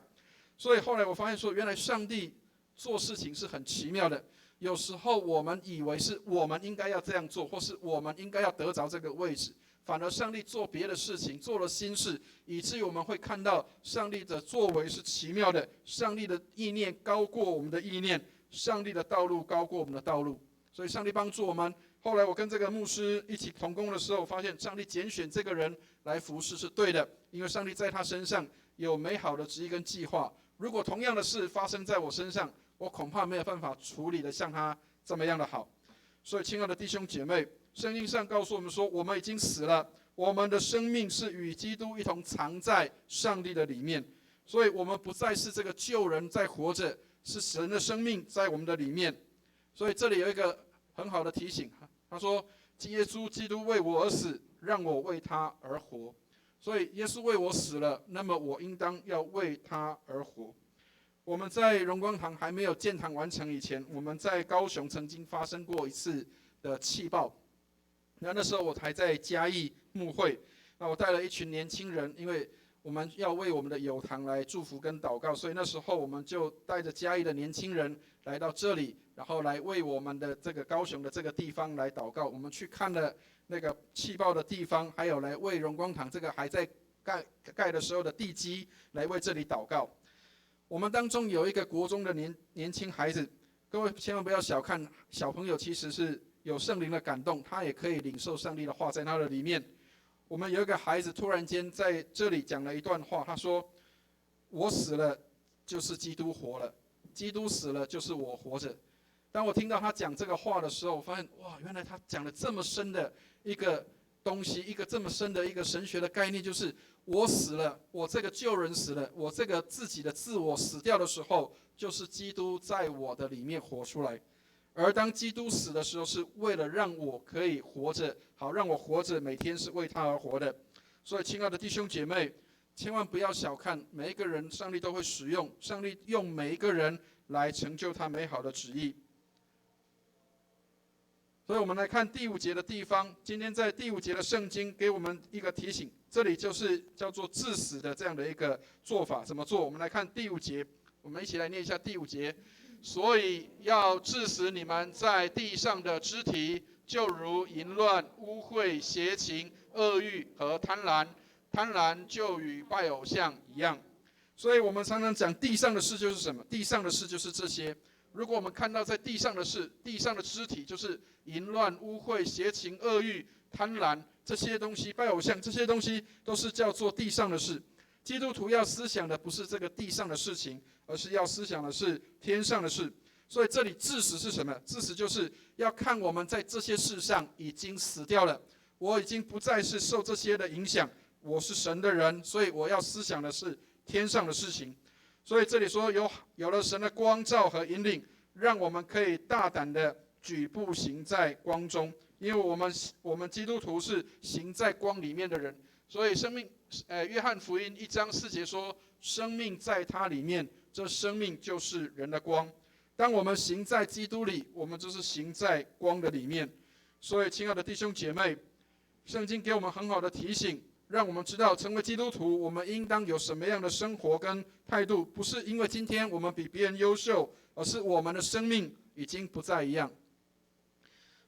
所以后来我发现说，原来上帝做事情是很奇妙的。有时候我们以为是我们应该要这样做，或是我们应该要得着这个位置，反而上帝做别的事情，做了新事，以至于我们会看到上帝的作为是奇妙的，上帝的意念高过我们的意念，上帝的道路高过我们的道路。所以上帝帮助我们。后来我跟这个牧师一起同工的时候，发现上帝拣选这个人来服侍是对的，因为上帝在他身上有美好的旨意跟计划。如果同样的事发生在我身上，我恐怕没有办法处理的像他这么样的好。所以亲爱的弟兄姐妹，圣经上告诉我们说，我们已经死了，我们的生命是与基督一同藏在上帝的里面。所以我们不再是这个旧人在活着，是神的生命在我们的里面。所以这里有一个很好的提醒，他说：“耶稣基督为我而死，让我为他而活。所以耶稣为我死了，那么我应当要为他而活。”我们在荣光堂还没有建堂完成以前，我们在高雄曾经发生过一次的气爆。那时候我还在嘉义牧会，那我带了一群年轻人，因为我们要为我们的友堂来祝福跟祷告，所以那时候我们就带着嘉义的年轻人来到这里，然后来为我们的这个高雄的这个地方来祷告。我们去看了那个气爆的地方，还有来为荣光堂这个还在盖的时候的地基来为这里祷告。我们当中有一个国中的年轻孩子，各位千万不要小看小朋友，其实是有圣灵的感动，他也可以领受上帝的话在他的里面。我们有一个孩子突然间在这里讲了一段话，他说：“我死了就是基督活了，基督死了就是我活着。”当我听到他讲这个话的时候，我发现哇，原来他讲了这么深的一个东西，一个这么深的一个神学的概念，就是我死了，我这个旧人死了，我这个自己的自我死掉的时候，就是基督在我的里面活出来。而当基督死的时候，是为了让我可以活着，好让我活着，每天是为他而活的。所以，亲爱的弟兄姐妹，千万不要小看每一个人，上帝都会使用，上帝用每一个人来成就他美好的旨意。所以我们来看第5节的地方，今天在第5节的圣经给我们一个提醒，这里就是叫做致死的这样的一个做法，怎么做？我们来看第5节，我们一起来念一下第5节。所以要致死你们在地上的肢体，就如淫乱、污秽、邪情、恶欲和贪婪。贪婪就与拜偶像一样。所以我们常常讲地上的事就是什么？地上的事就是这些。如果我们看到在地上的事，地上的肢体就是淫乱、污秽、邪情、恶欲、贪婪这些东西，拜偶像这些东西都是叫做地上的事。基督徒要思想的不是这个地上的事情，而是要思想的是天上的事。所以这里致死是什么？致死就是要看我们在这些事上已经死掉了，我已经不再是受这些的影响，我是神的人，所以我要思想的是天上的事情。所以这里说有了神的光照和引领，让我们可以大胆的举步行在光中，因为我们基督徒是行在光里面的人。所以约翰福音1章4节说，生命在他里面，这生命就是人的光。当我们行在基督里，我们就是行在光的里面。所以亲爱的弟兄姐妹，圣经给我们很好的提醒，让我们知道成为基督徒我们应当有什么样的生活跟态度，不是因为今天我们比别人优秀，而是我们的生命已经不再一样。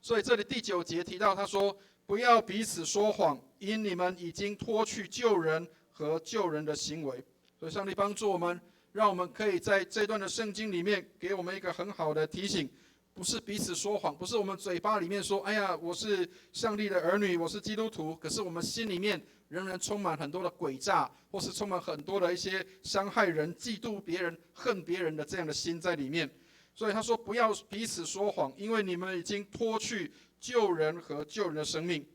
所以这里第9节提到，他说不要彼此说谎，因你们已经脱去救人和救人的行为。所以上帝帮助我们，让我们可以在这段的圣经里面给我们一个很好的提醒，不是彼此说谎，不是我们嘴巴里面说哎呀我是上帝的儿女，我是基督徒，可是我们心里面仍然充满很多的诡诈，或是充满很多的一些伤害人、嫉妒别人、恨别人的这样的心在里面。所以他说不要彼此说谎，因为你们已经脱去救人和救人的生命。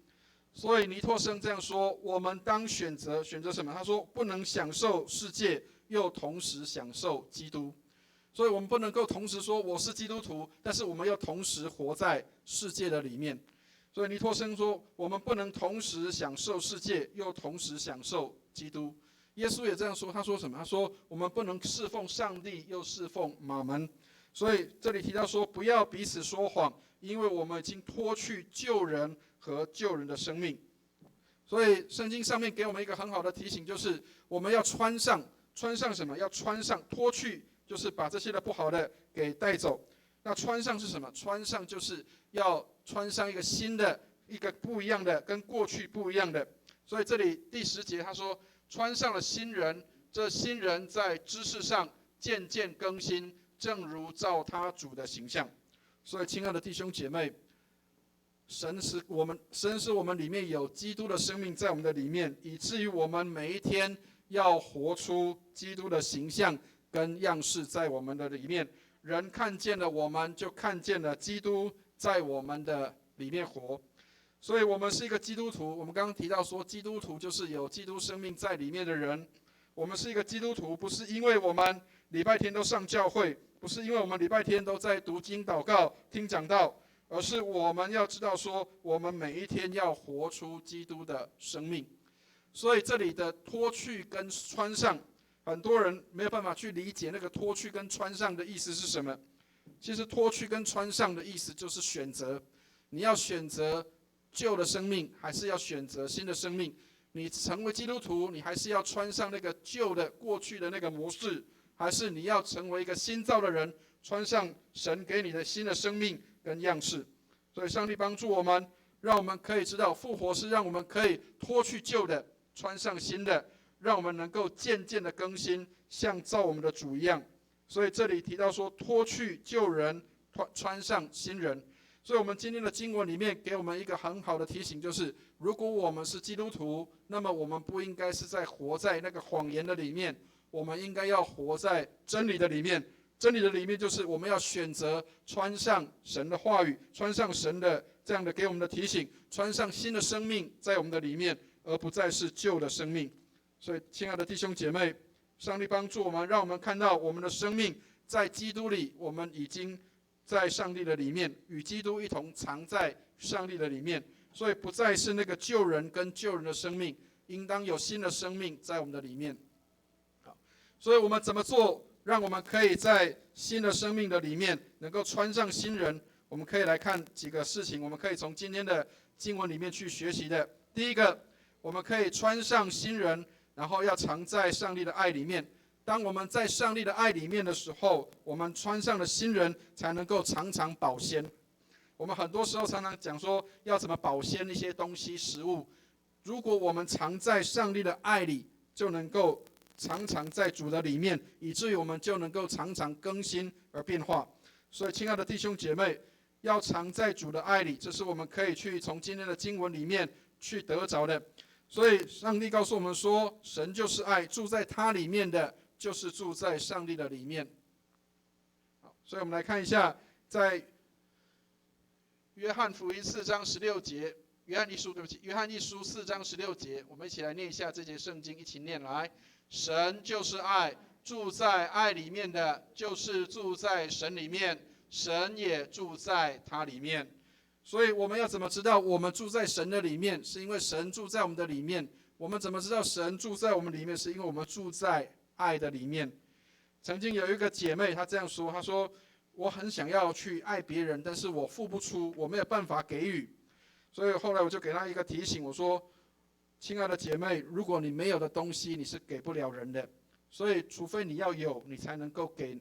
所以尼托生这样说，我们当选择什么？他说不能享受世界，又同时享受基督。所以我们不能够同时说我是基督徒，但是我们要同时活在世界的里面。所以尼托生说，我们不能同时享受世界，又同时享受基督。耶稣也这样说，他说什么？他说我们不能侍奉上帝，又侍奉马门。所以这里提到说，不要彼此说谎，因为我们已经脱去救人和救人的生命。所以圣经上面给我们一个很好的提醒，就是我们要穿上什么？要穿上，脱去就是把这些的不好的给带走。那穿上是什么？穿上就是要穿上一个新的，一个不一样的，跟过去不一样的。所以这里第10节他说，穿上了新人，这新人在知识上渐渐更新，正如照他主的形象。所以亲爱的弟兄姐妹，神使我们里面有基督的生命在我们的里面，以至于我们每一天要活出基督的形象跟样式在我们的里面。人看见了我们，就看见了基督在我们的里面活。所以我们是一个基督徒，我们刚刚提到说，基督徒就是有基督生命在里面的人。我们是一个基督徒，不是因为我们礼拜天都上教会，不是因为我们礼拜天都在读经祷告听讲道，而是我们要知道说，我们每一天要活出基督的生命。所以这里的脱去跟穿上，很多人没有办法去理解那个脱去跟穿上的意思是什么。其实脱去跟穿上的意思就是选择，你要选择旧的生命，还是要选择新的生命？你成为基督徒，你还是要穿上那个旧的过去的那个模式，还是你要成为一个新造的人，穿上神给你的新的生命跟样式？所以上帝帮助我们，让我们可以知道复活是让我们可以脱去旧的，穿上新的，让我们能够渐渐的更新，像造我们的主一样。所以这里提到说，脱去旧人，穿上新人。所以我们今天的经文里面给我们一个很好的提醒，就是如果我们是基督徒，那么我们不应该是活在那个谎言的里面，我们应该要活在真理的里面。真理的里面就是我们要选择穿上神的话语，穿上神的这样的给我们的提醒，穿上新的生命在我们的里面，而不再是旧的生命。所以亲爱的弟兄姐妹，上帝帮助我们，让我们看到我们的生命在基督里，我们已经在上帝的里面，与基督一同藏在上帝的里面，所以不再是那个旧人跟旧人的生命，应当有新的生命在我们的里面。好，所以我们怎么做，让我们可以在新的生命的里面能够穿上新人？我们可以来看几个事情，我们可以从今天的经文里面去学习的。第一个，我们可以穿上新人，然后要藏在上帝的爱里面。当我们在上帝的爱里面的时候，我们穿上了新人，才能够常常保鲜。我们很多时候常常讲说，要怎么保鲜一些东西、食物。如果我们常在上帝的爱里，就能够常常在主的里面，以至于我们就能够常常更新而变化。所以，亲爱的弟兄姐妹，要常在主的爱里，这是我们可以去从今天的经文里面去得着的。所以，上帝告诉我们说，神就是爱，住在他里面的，就是住在上帝的里面。好，所以我们来看一下，在约翰福音4章16节，约翰一书4章16节，我们一起来念一下这节圣经，一起念来。神就是爱，住在爱里面的，就是住在神里面，神也住在他里面。所以我们要怎么知道我们住在神的里面？是因为神住在我们的里面。我们怎么知道神住在我们里面？是因为我们住在爱的里面。曾经有一个姐妹，她这样说，她说，我很想要去爱别人，但是我付不出，我没有办法给予。所以后来我就给她一个提醒，我说，亲爱的姐妹，如果你没有的东西，你是给不了人的。所以除非你要有，你才能够给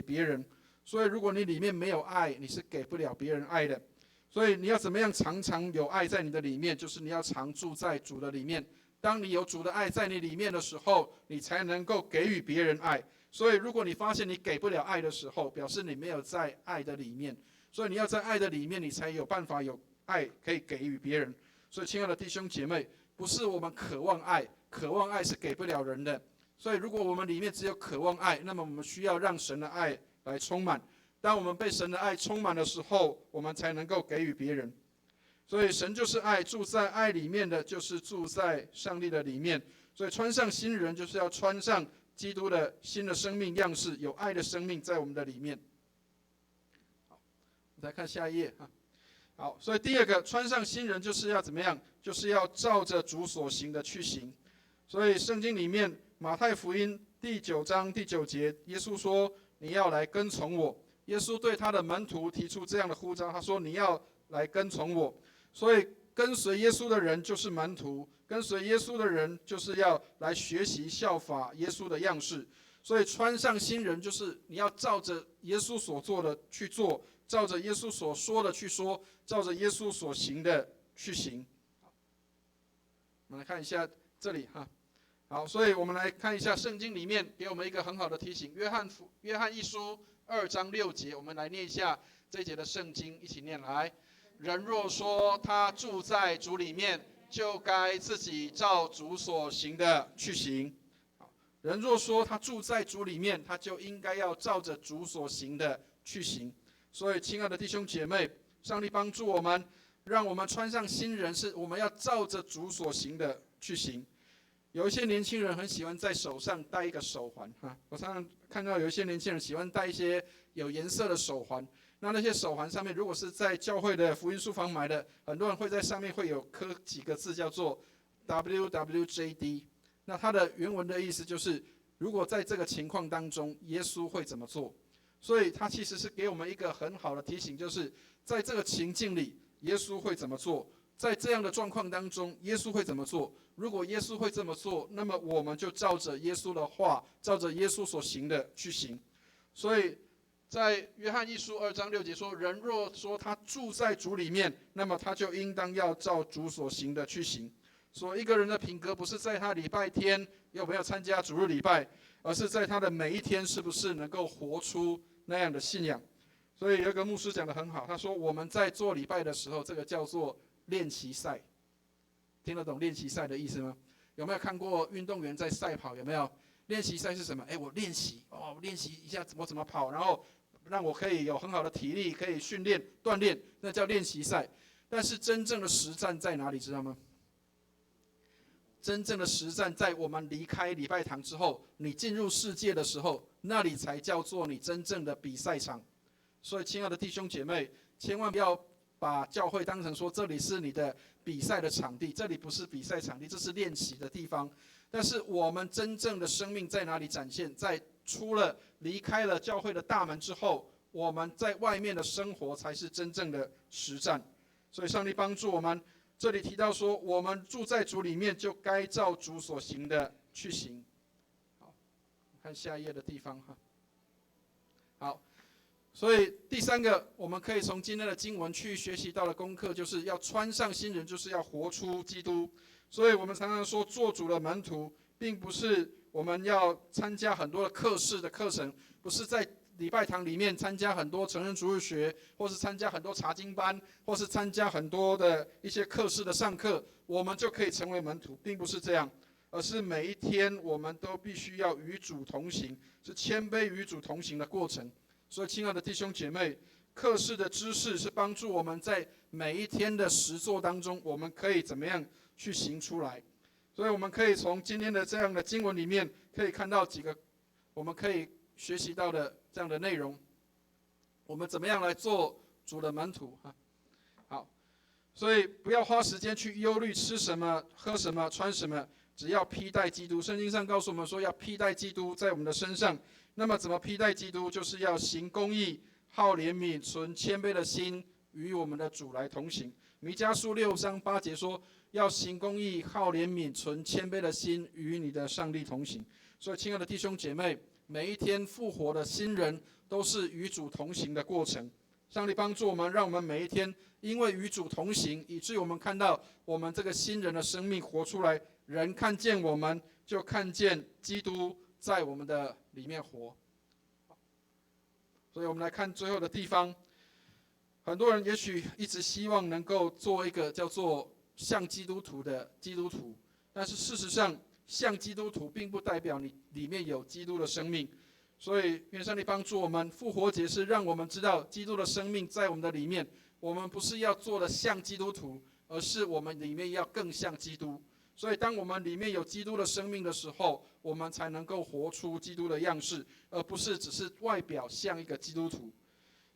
别人。所以如果你里面没有爱，你是给不了别人爱的。所以你要怎么样常常有爱在你的里面？就是你要常住在主的里面。当你有主的爱在你里面的时候，你才能够给予别人爱。所以如果你发现你给不了爱的时候，表示你没有在爱的里面。所以你要在爱的里面，你才有办法有爱可以给予别人。所以亲爱的弟兄姐妹，不是我们渴望爱，渴望爱是给不了人的。所以如果我们里面只有渴望爱，那么我们需要让神的爱来充满。当我们被神的爱充满的时候，我们才能够给予别人。所以神就是爱，住在爱里面的，就是住在上帝的里面。所以穿上新人，就是要穿上基督的新的生命样式，有爱的生命在我们的里面。好，我们来看下一页。好，所以第二个，穿上新人就是要怎么样？就是要照着主所行的去行。所以圣经里面马太福音第9章第9节，耶稣说，你要来跟从我。耶稣对他的门徒提出这样的呼召，他说，你要来跟从我。所以跟随耶稣的人就是门徒，跟随耶稣的人就是要来学习效法耶稣的样式。所以穿上新人，就是你要照着耶稣所做的去做，照着耶稣所说的去说，照着耶稣所行的去行。我们来看一下这里哈。好，所以我们来看一下圣经里面给我们一个很好的提醒，约翰一书2章6节，我们来念一下这一节的圣经，一起念来。人若说他住在主里面，就该自己照主所行的去行。人若说他住在主里面，他就应该要照着主所行的去行。所以亲爱的弟兄姐妹，上帝帮助我们，让我们穿上新人，是我们要照着主所行的去行。有一些年轻人很喜欢在手上戴一个手环哈，我常常看到有一些年轻人喜欢戴一些有颜色的手环。那些手环上面，如果是在教会的福音书房买的，很多人会在上面会有刻几个字叫做 WWJD。那它的原文的意思就是，如果在这个情况当中，耶稣会怎么做？所以它其实是给我们一个很好的提醒，就是在这个情境里，耶稣会怎么做？在这样的状况当中，耶稣会怎么做？如果耶稣会这么做，那么我们就照着耶稣的话，照着耶稣所行的去行。所以在约翰一书2章6节说：“人若说他住在主里面，那么他就应当要照主所行的去行。”说一个人的品格不是在他礼拜天有没有参加主日礼拜，而是在他的每一天是不是能够活出那样的信仰。所以有一个牧师讲得很好，他说我们在做礼拜的时候，这个叫做练习赛。听得懂练习赛的意思吗？有没有看过运动员在赛跑？有没有？练习赛是什么？我练习我练习一下我怎么跑，然后让我可以有很好的体力，可以训练锻炼，那叫练习赛。但是真正的实战在哪里？知道吗？真正的实战在我们离开礼拜堂之后，你进入世界的时候，那里才叫做你真正的比赛场。所以，亲爱的弟兄姐妹，千万不要把教会当成说这里是你的比赛的场地，这里不是比赛场地，这是练习的地方。但是我们真正的生命在哪里展现？在离开了教会的大门之后，我们在外面的生活才是真正的实战。所以上帝帮助我们，这里提到说，我们住在主里面，就该照主所行的去行。好，看下一页的地方哈。好。所以第三个，我们可以从今天的经文去学习到的功课，就是要穿上新人，就是要活出基督。所以我们常常说，做主的门徒，并不是我们要参加很多的课式的课程，不是在礼拜堂里面参加很多成人主日学，或是参加很多查经班，或是参加很多的一些课式的上课，我们就可以成为门徒，并不是这样，而是每一天我们都必须要与主同行，是谦卑与主同行的过程。所以，亲爱的弟兄姐妹，课式的知识是帮助我们在每一天的实作当中，我们可以怎么样去行出来。所以，我们可以从今天的这样的经文里面，可以看到几个我们可以学习到的这样的内容。我们怎么样来做主的门徒？好，所以不要花时间去忧虑吃什么、喝什么、穿什么，只要披戴基督。圣经上告诉我们说，要披戴基督在我们的身上。那么怎么披戴基督？就是要行公义、好怜悯、存谦卑的心，与我们的主来同行。弥迦书6章8节说，要行公义、好怜悯、存谦卑的心，与你的上帝同行。所以，亲爱的弟兄姐妹，每一天复活的新人都是与主同行的过程。上帝帮助我们，让我们每一天因为与主同行，以至于我们看到我们这个新人的生命活出来，人看见我们，就看见基督在我们的里面活。所以我们来看最后的地方。很多人也许一直希望能够做一个叫做像基督徒的基督徒，但是事实上，像基督徒并不代表你里面有基督的生命。所以愿上帝帮助我们，复活节是让我们知道基督的生命在我们的里面。我们不是要做的像基督徒，而是我们里面要更像基督。所以当我们里面有基督的生命的时候，我们才能够活出基督的样式，而不是只是外表像一个基督徒。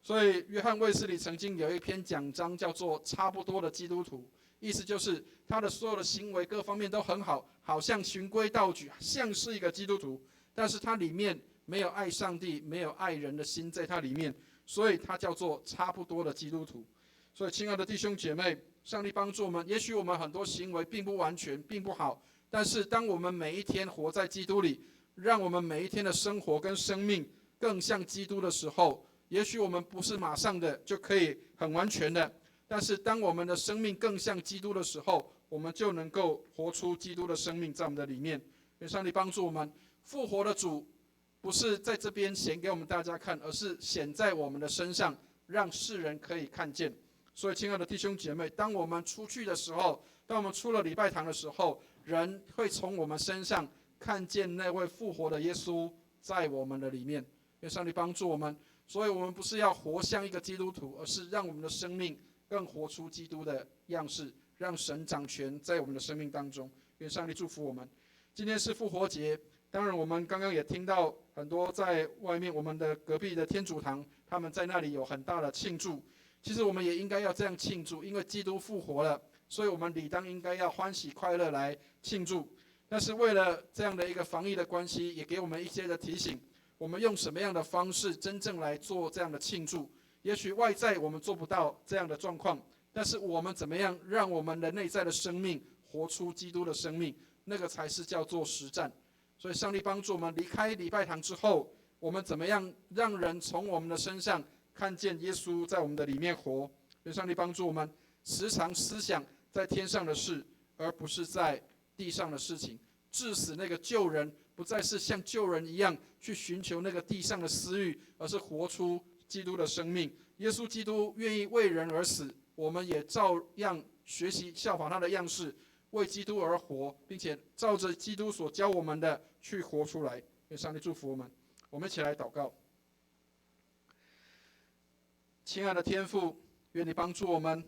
所以约翰卫斯理曾经有一篇讲章叫做差不多的基督徒，意思就是他的所有的行为各方面都很好，好像循规蹈矩，像是一个基督徒，但是他里面没有爱上帝，没有爱人的心在他里面，所以他叫做差不多的基督徒。所以亲爱的弟兄姐妹，上帝帮助我们，也许我们很多行为并不完全，并不好，但是当我们每一天活在基督里，让我们每一天的生活跟生命更像基督的时候，也许我们不是马上的就可以很完全的，但是当我们的生命更像基督的时候，我们就能够活出基督的生命在我们的里面。愿上帝帮助我们，复活的主不是在这边显给我们大家看，而是显在我们的身上，让世人可以看见。所以亲爱的弟兄姐妹，当我们出去的时候，当我们出了礼拜堂的时候，人会从我们身上看见那位复活的耶稣在我们的里面。愿上帝帮助我们，所以我们不是要活像一个基督徒，而是让我们的生命更活出基督的样式，让神掌权在我们的生命当中。愿上帝祝福我们。今天是复活节，当然我们刚刚也听到很多在外面我们的隔壁的天主堂他们在那里有很大的庆祝。其实我们也应该要这样庆祝，因为基督复活了，所以我们理当应该要欢喜快乐来庆祝。但是为了这样的一个防疫的关系，也给我们一些的提醒，我们用什么样的方式真正来做这样的庆祝？也许外在我们做不到这样的状况，但是我们怎么样让我们的内在的生命活出基督的生命，那个才是叫做实战。所以上帝帮助我们离开礼拜堂之后，我们怎么样让人从我们的身上看见耶稣在我们的里面活。愿上帝帮助我们时常思想在天上的事，而不是在地上的事情，致使那个旧人不再是像旧人一样去寻求那个地上的私欲，而是活出基督的生命。耶稣基督愿意为人而死，我们也照样学习效仿他的样式，为基督而活，并且照着基督所教我们的去活出来。愿上帝祝福我们。我们一起来祷告。亲爱的天父，愿你帮助我们，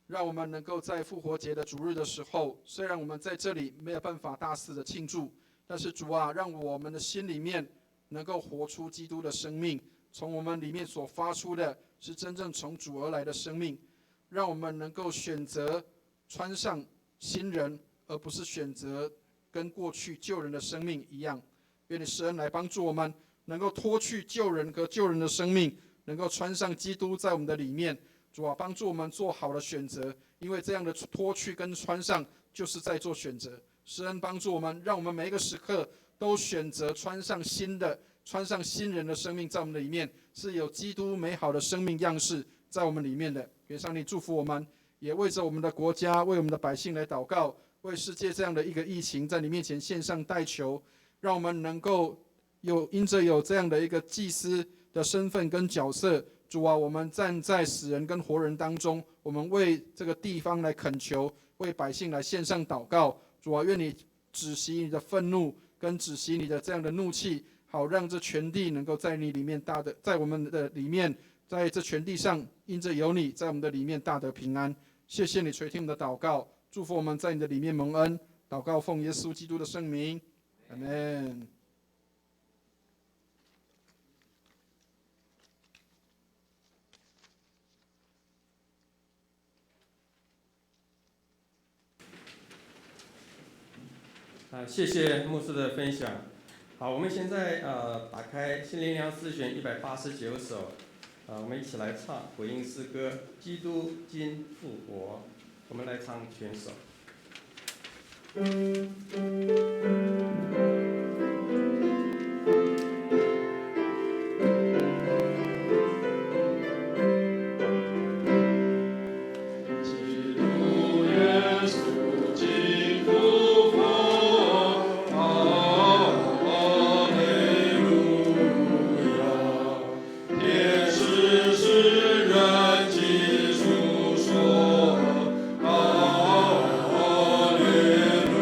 让我们能够在复活节的主日的时候，虽然我们在这里没有办法大肆的庆祝，但是主啊，让我们的心里面能够活出基督的生命，从我们里面所发出的是真正从主而来的生命，让我们能够选择穿上新人，而不是选择跟过去旧人的生命一样。愿你施恩来帮助我们，能够脱去旧人和旧人的生命，能够穿上基督在我们的里面。主啊，帮助我们做好的选择，因为这样的脱去跟穿上就是在做选择。施恩帮助我们，让我们每一个时刻都选择穿上新人的生命在我们的里面，是有基督美好的生命样式在我们里面的。愿上帝祝福我们，也为着我们的国家，为我们的百姓来祷告，为世界这样的一个疫情在你面前献上代求，让我们能够因着有这样的一个祭司的身份跟角色，主啊，我们站在死人跟活人当中，我们为这个地方来恳求，为百姓来献上祷告。主啊，愿你止息你的愤怒，跟止息你的这样的怒气，好让这全地能够在你里面在我们的里面，在这全地上因着有你在我们的里面大得平安。谢谢你垂听我们的祷告，祝福我们在你的里面蒙恩。祷告奉耶稣基督的圣名，阿们。谢谢牧师的分享。好，我们现在打开新灵粮诗选189首，我们一起来唱回应诗歌《基督今复活》，我们来唱全首。说，哈利路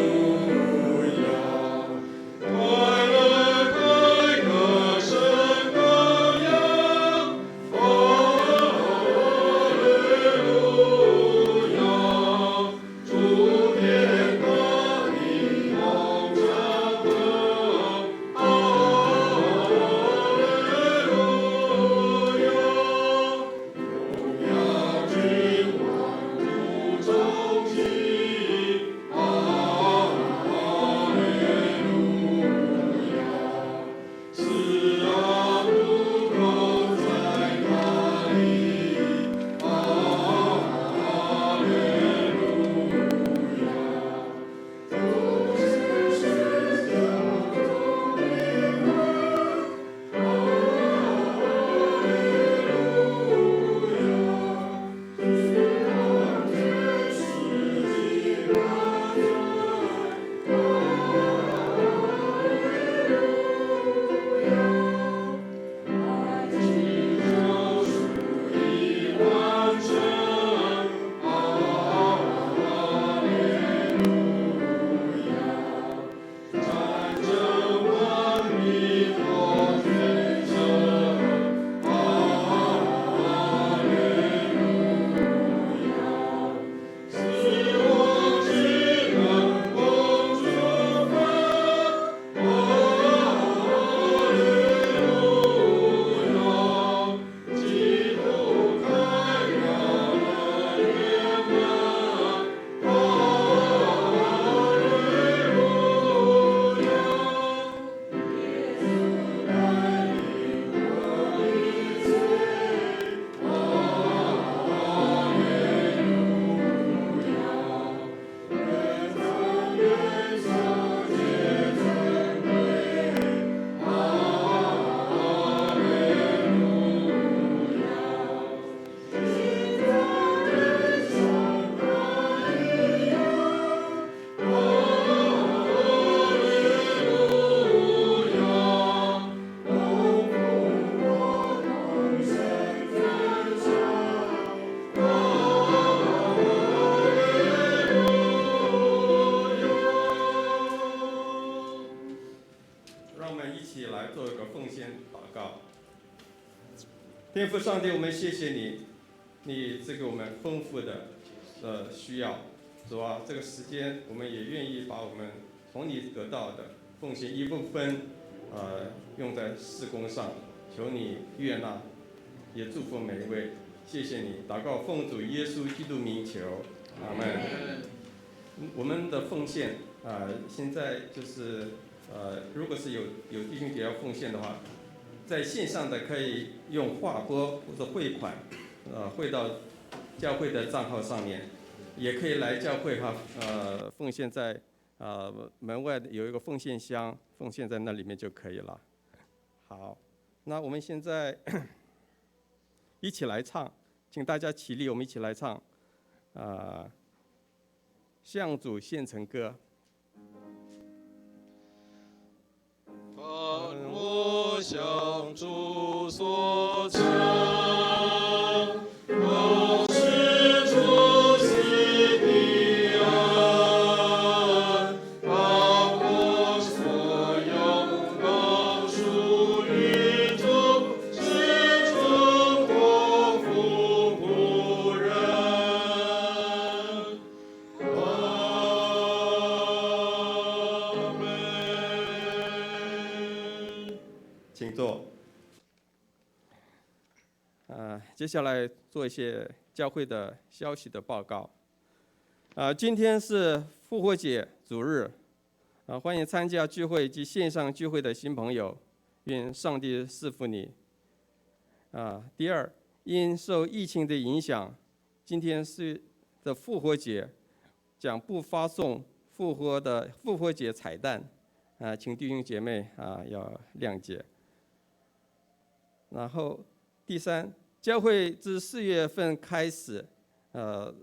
起来做一个奉献祷告。天父上帝，我们谢谢你，你赐给我们丰富的需要。主啊，这个时间我们也愿意把我们从你得到的奉献一部分，用在事工上，求你悦纳，也祝福每一位。谢谢你，祷告奉主耶稣基督名求，阿门。我们的奉献现在就是如果是有弟兄姐要奉献的话，在线上的可以用划拨或者汇款，汇到教会的账号上面，也可以来教会奉献在门外有一个奉献箱，奉献在那里面就可以了。好，那我们现在一起来唱，请大家起立，我们一起来唱向主献成歌。凡我向主所求，都是出自你恩，把我所有都属于主，是主托付仆人。请坐。接下来做一些教会的消息的报告。今天是复活节主日，欢迎参加聚会及线上聚会的新朋友，愿上帝赐福你。第二，因受疫情的影响，今天是的复活节，将不发送复活节彩蛋，请弟兄姐妹要谅解。然后第三，教会自4月份开始，4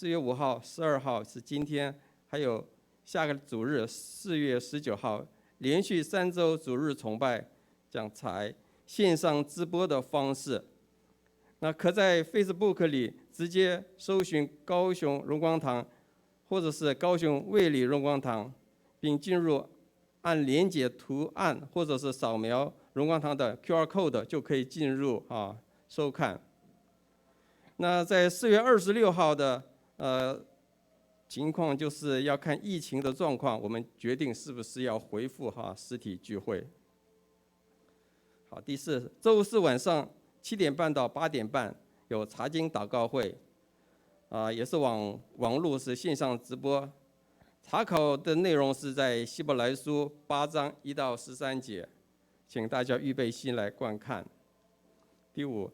月5号、12号是今天，还有下个主日4月19号，连续3周主日崇拜将采线上直播的方式。那可在 Facebook 里直接搜寻高雄荣光堂，或者是高雄卫理荣光堂，并进入按连结图案或者是扫描荣光堂的 QR code 就可以进入收看。那在4月26号的情况就是要看疫情的状况，我们决定是不是要恢复实体聚会。好，第四，周四晚上7点半到8点半有查经祷告会，也是网络是线上直播。查考的内容是在希伯来书8章1到13节，请大家预备心来观看。第五，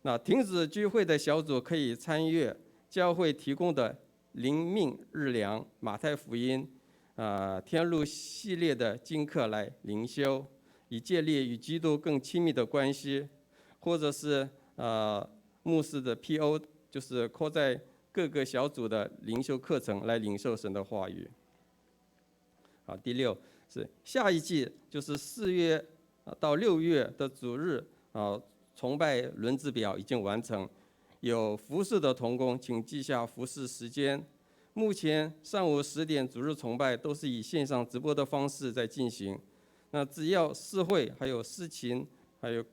那停止聚会的小组可以参阅教会提供的灵命日粮、马太福音、天路系列的经课来灵修，以建立与基督更亲密的关系，或者是牧师的 PO， 就是扩在各个小组的灵修课程来领受神的话语。好，第六是下一季就是4月到6月的主日崇拜轮值表已经完成，有服侍的同工请记下服侍时间。目前上午10点主日崇拜都是以线上直播的方式在进行。那只要司会还有司琴还有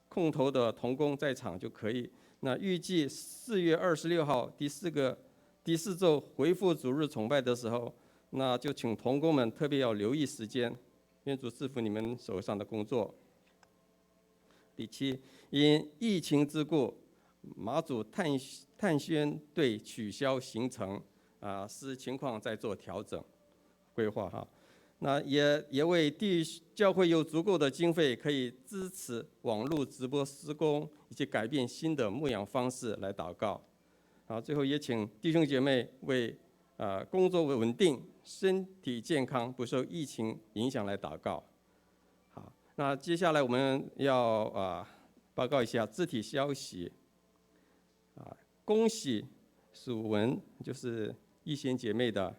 控头的同工在场就可以。那预计4月26号第4周恢复主日崇拜的时候，那就请同工们特别要留意时间，愿主赐福你们手上的工作。第七，因疫情之故，马祖探宣队取消行程，视情况再做调整规划哈。那也为教会有足够的经费，可以支持网络直播施工，以及改变新的牧养方式来祷告。好，最后也请弟兄姐妹为工作稳定、身体健康、不受疫情影响来祷告。好，那接下来我们要报告一下肢体消息。恭喜属文，就是义贤姐妹的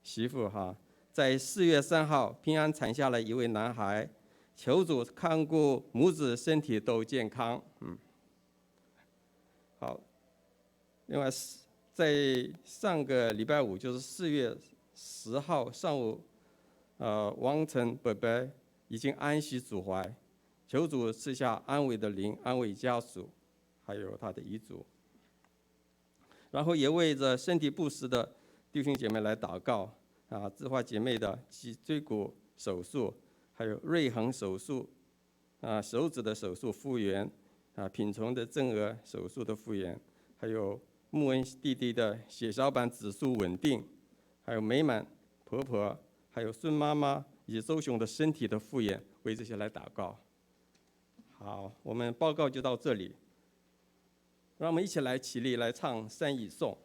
媳妇在4月3号平安产下了一位男孩，求主看顾母子身体都健康。好，另外在上个礼拜五，就是4月10号上午，王晨伯伯已经安息主怀，求主赐下安慰的灵，安慰家属，还有他的遗嘱。然后也为着身体不适的弟兄姐妹来祷告啊，志华姐妹的脊椎骨手术，还有瑞恒手术啊，手指的手术复原啊，品虫的正颌手术的复原，还有穆恩弟弟的血小板指数稳定，还有美满婆婆，还有孙妈妈以及周雄的身体的复原，为这些来祷告。好，我们报告就到这里。让我们一起来起立，来唱三义颂。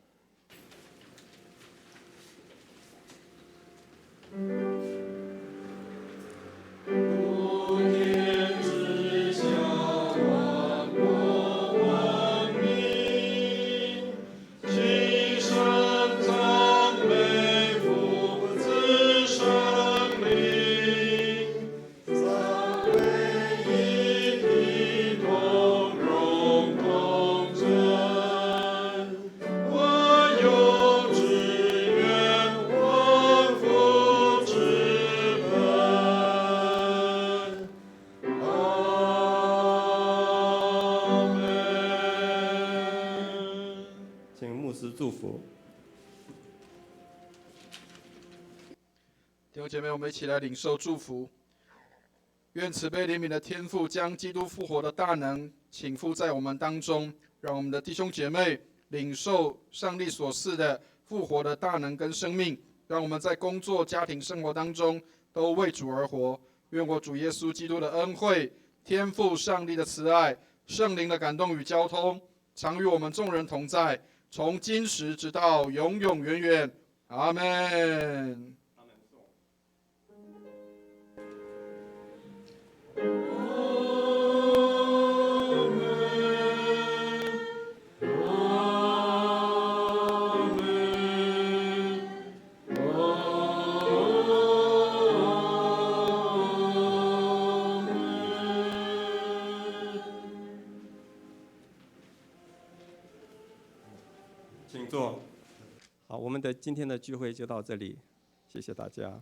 祝福。弟兄姐妹，我们一起来领受祝福。愿慈悲怜悯的天父将基督复活的大能倾覆在我们当中，让我们的弟兄姐妹领受上帝所赐的复活的大能跟生命，让我们在工作、家庭、生活当中都为主而活。愿我主耶稣基督的恩惠、天父上帝的慈爱、圣灵的感动与交通，常与我们众人同在，从今时直到永永远远。阿们。请坐。好，我们的今天的聚会就到这里，谢谢大家。